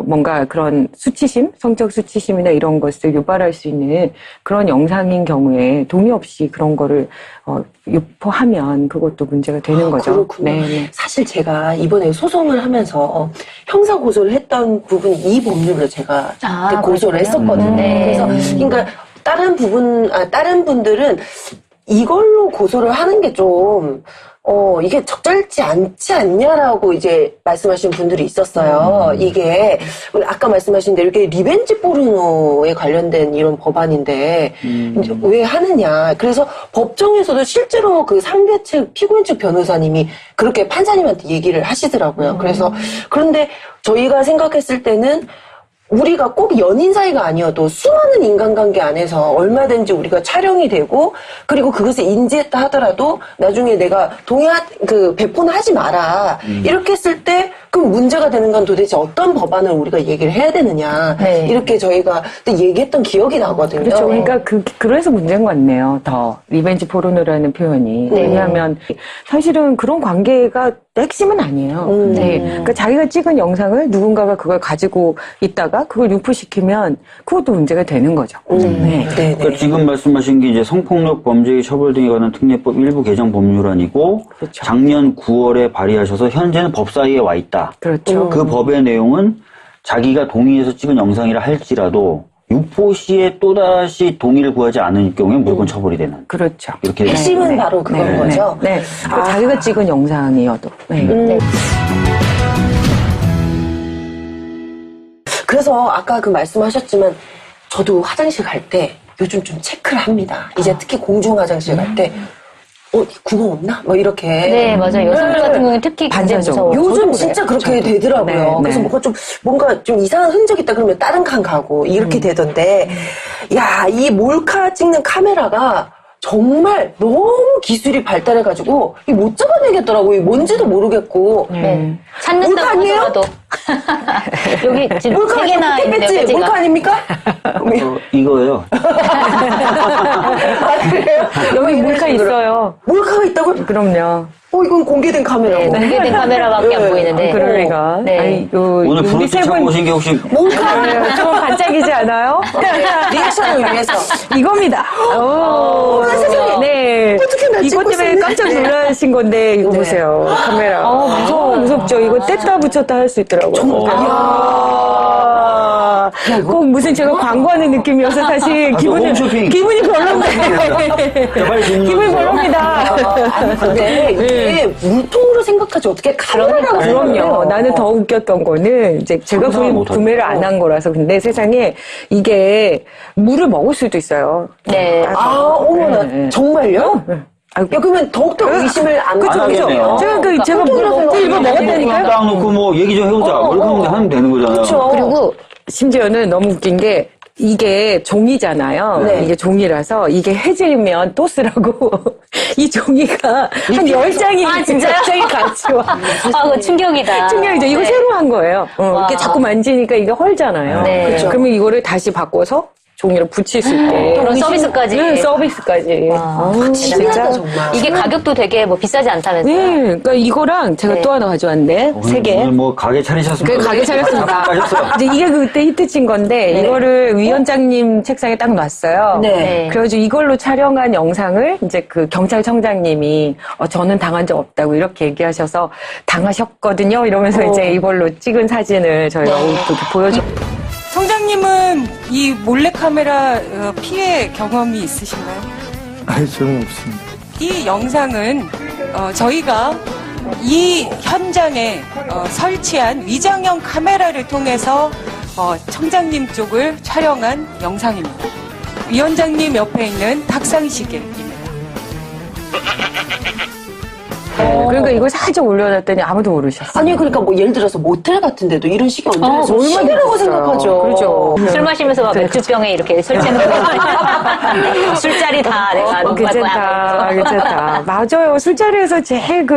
뭔가 그런 수치심, 성적 수치심이나 이런 것을 유발할 수 있는 그런 영상인 경우에 동의 없이 그런 거를 유포하면 그것도 문제가 되는 거죠. 그렇군요. 네. 사실 제가 이번에 소송을 하면서 형사 고소를 했던 부분이 이 법률로 제가 그때 고소를 했었거든요. 그래서 그러니까 다른 분들은 이걸로 고소를 하는 게 좀 이게 적절치 않지 않냐라고 이제 말씀하신 분들이 있었어요. 이게 아까 말씀하신 대로 이렇게 리벤지 포르노에 관련된 이런 법안인데 이제 왜 하느냐. 그래서 법정에서도 실제로 그 상대 측 피고인 측 변호사님이 그렇게 판사님한테 얘기를 하시더라고요. 그래서 그런데 저희가 생각했을 때는 우리가 꼭 연인 사이가 아니어도 수많은 인간관계 안에서 얼마든지 우리가 촬영이 되고, 그리고 그것을 인지했다 하더라도 나중에 내가 배포는 하지 마라. 이렇게 했을 때 그럼 문제가 되는 건 도대체 어떤 법안을 우리가 얘기를 해야 되느냐. 이렇게 저희가 그때 얘기했던 기억이 나거든요. 그렇죠. 그러니까 그래서 문제인 것 같네요. 더 리벤지 포르노라는 표현이. 왜냐하면 사실은 그런 관계가 핵심은 아니에요. 네. 그러니까 자기가 찍은 영상을 누군가가 그걸 가지고 있다가 그걸 유포시키면 그것도 문제가 되는 거죠. 네. 그러니까 지금 말씀하신 게 이제 성폭력 범죄의 처벌 등에 관한 특례법 일부 개정 법률안이고, 그렇죠. 작년 9월에 발의하셔서 현재는 법사위에 와 있다. 그렇죠. 그 법의 내용은 자기가 동의해서 찍은 영상이라 할지라도 유포 시에 또다시 동의를 구하지 않을 경우에 무조건 처벌이 되는. 그렇죠. 이렇게 핵심은 바로 그건 거죠. 네. 그러니까 자기가 찍은 영상이어도. 네. 그래서 아까 그 말씀하셨지만 저도 화장실 갈 때 요즘 좀 체크를 합니다. 이제 특히 공중 화장실 갈 때 구멍 없나? 뭐 이렇게. 네, 맞아요. 여성들 같은 경우는 특히 굉장히 무서워. 요즘 진짜 그렇게 되더라고요. 그래서 뭔가 좀 이상한 흔적 있다 그러면 다른 칸 가고 이렇게 되던데, 야, 이 몰카 찍는 카메라가 정말 너무 기술이 발달해가지고 못 잡아내겠더라고요. 뭔지도 모르겠고. 찾는다고 하더라도. 여기 지금 몰카 세 개나 있는데 뺐지? 몰카 아닙니까? 이거예요. 아, 그래요? 여기 몰카 있어요. 몰카가 있다고요? 그럼요. 이건 공개된 카메라고. 네, 공개된 카메라밖에 안 보이는데. 그럴 리가. 네. 아니, 오늘 우리 브로치 세 찾고 분 오신 게 혹시 몰카 좀 반짝이지 않아요? 리액션을 위해서. 이겁니다. 오, 세상에. 네. 어떻게 날 이것 찍고 때문에 있었네. 깜짝 놀라신 건데, 이거 보세요. 카메라. 무서워, 무섭죠? 이거 뗐다 붙였다 할 수 있더라고요. 이야. 꼭 무슨 제가 광고하는 느낌이어서 사실 홈쇼핑. 기분이 별로인데. 기분이 별로입니다. 아니, 근데 이게 물통으로 생각하지 어떻게 카메라라고 그럼요. 생각해요? 나는 더 웃겼던 거는 이제 제가 상상을 못하죠. 구매를 안 한 거라서 근데 세상에 이게 물을 먹을 수도 있어요. 네. 아, 어머나. 네. 정말요? 아이고. 야, 그러면 더욱더 의심을 안 그죠, 그죠. 하겠네요. 제가 이거 먹었다니까요. 딱 놓고 뭐 얘기 좀 해보자. 이렇게 하면 되는 거잖아요. 그렇죠. 그리고 심지어는 너무 웃긴 게 이게 종이잖아요. 네. 이게 종이라서 이게 해지면 또 쓰라고 이 종이가 한 10장이 아, 진짜요? 10장이 같이 와. 아, 그거 충격이다. 충격이죠. 이거 네. 새로 한 거예요. 와. 이렇게 자꾸 만지니까 이게 헐잖아요. 네. 그렇죠. 그러면 이거를 다시 바꿔서 종이를 붙일 수 있게. 그런 서비스까지. 네, 서비스까지. 신기하다, 정말. 이게 가격도 되게 뭐 비싸지 않다면서요? 네, 그러니까 이거랑 제가 네. 또 하나 가져왔는데 세 개. 오늘 뭐 가게 차리셨습니까? 그 가게 차렸습니다. 가셨어요. 이제 이게 그때 히트친 건데 이거를 위원장님 책상에 딱 놨어요. 네. 그래가지고 이걸로 촬영한 영상을 이제 그 경찰청장님이 저는 당한 적 없다고 이렇게 얘기하셔서 당하셨거든요. 이러면서 이제 이걸로 찍은 사진을 저희가 이렇게 보여줬. 청장님은 이 몰래카메라 피해 경험이 있으신가요? 아니, 저는 없습니다. 이 영상은 저희가 이 현장에 설치한 위장형 카메라를 통해서 청장님 쪽을 촬영한 영상입니다. 위원장님 옆에 있는 탁상시계입니다. 그러니까 이걸 살짝 올려놨더니 아무도 모르셨어요. 아니, 그러니까 뭐 예를 들어서 모텔 같은 데도 이런 시계 얹어서 얼마나 시계라고 있어요. 생각하죠. 그렇죠. 술 마시면서 막 맥주병에 이렇게 술잔을 술자리 다 내가 놓고 갈 괜찮다, 거야. 괜찮다. 맞아요. 술자리에서 제일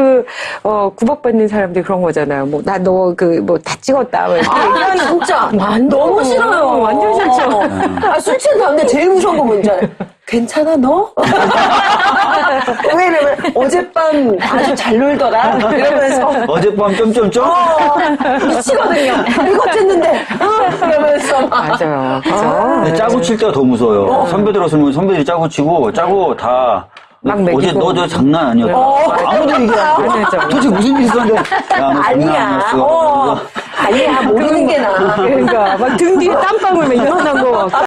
구박받는 사람들이 그런 거잖아요. 뭐, 나 너 다 찍었다. 뭐 이렇게 아, 진짜. 너무 싫어요. 완전 싫죠. 아, 술 취한 다음에 제일 무서운 거 뭔지 알아요? 괜찮아, 너? 왜냐면 어젯밤 아주 잘 놀더라. 이러면서. 어젯밤 점점점? 미치거든요. 이거 쨌는데. 이러면서. 맞아요. 그죠? 근데 짜고 칠 때가 더 무서워요. 선배들 왔으면 선배들이 짜고 치고, 짜고 다. 막 어제 먹이고. 너 저 장난 아니었다. 아무도 얘기 안 해. 맞아요. 도대체 무슨 일이 있었는데. 야, 너 장난 아니야. 아니었어. 아니야. 모르는 게 나아. 그러니까 막 등 뒤에 땀방울 막 일어난 거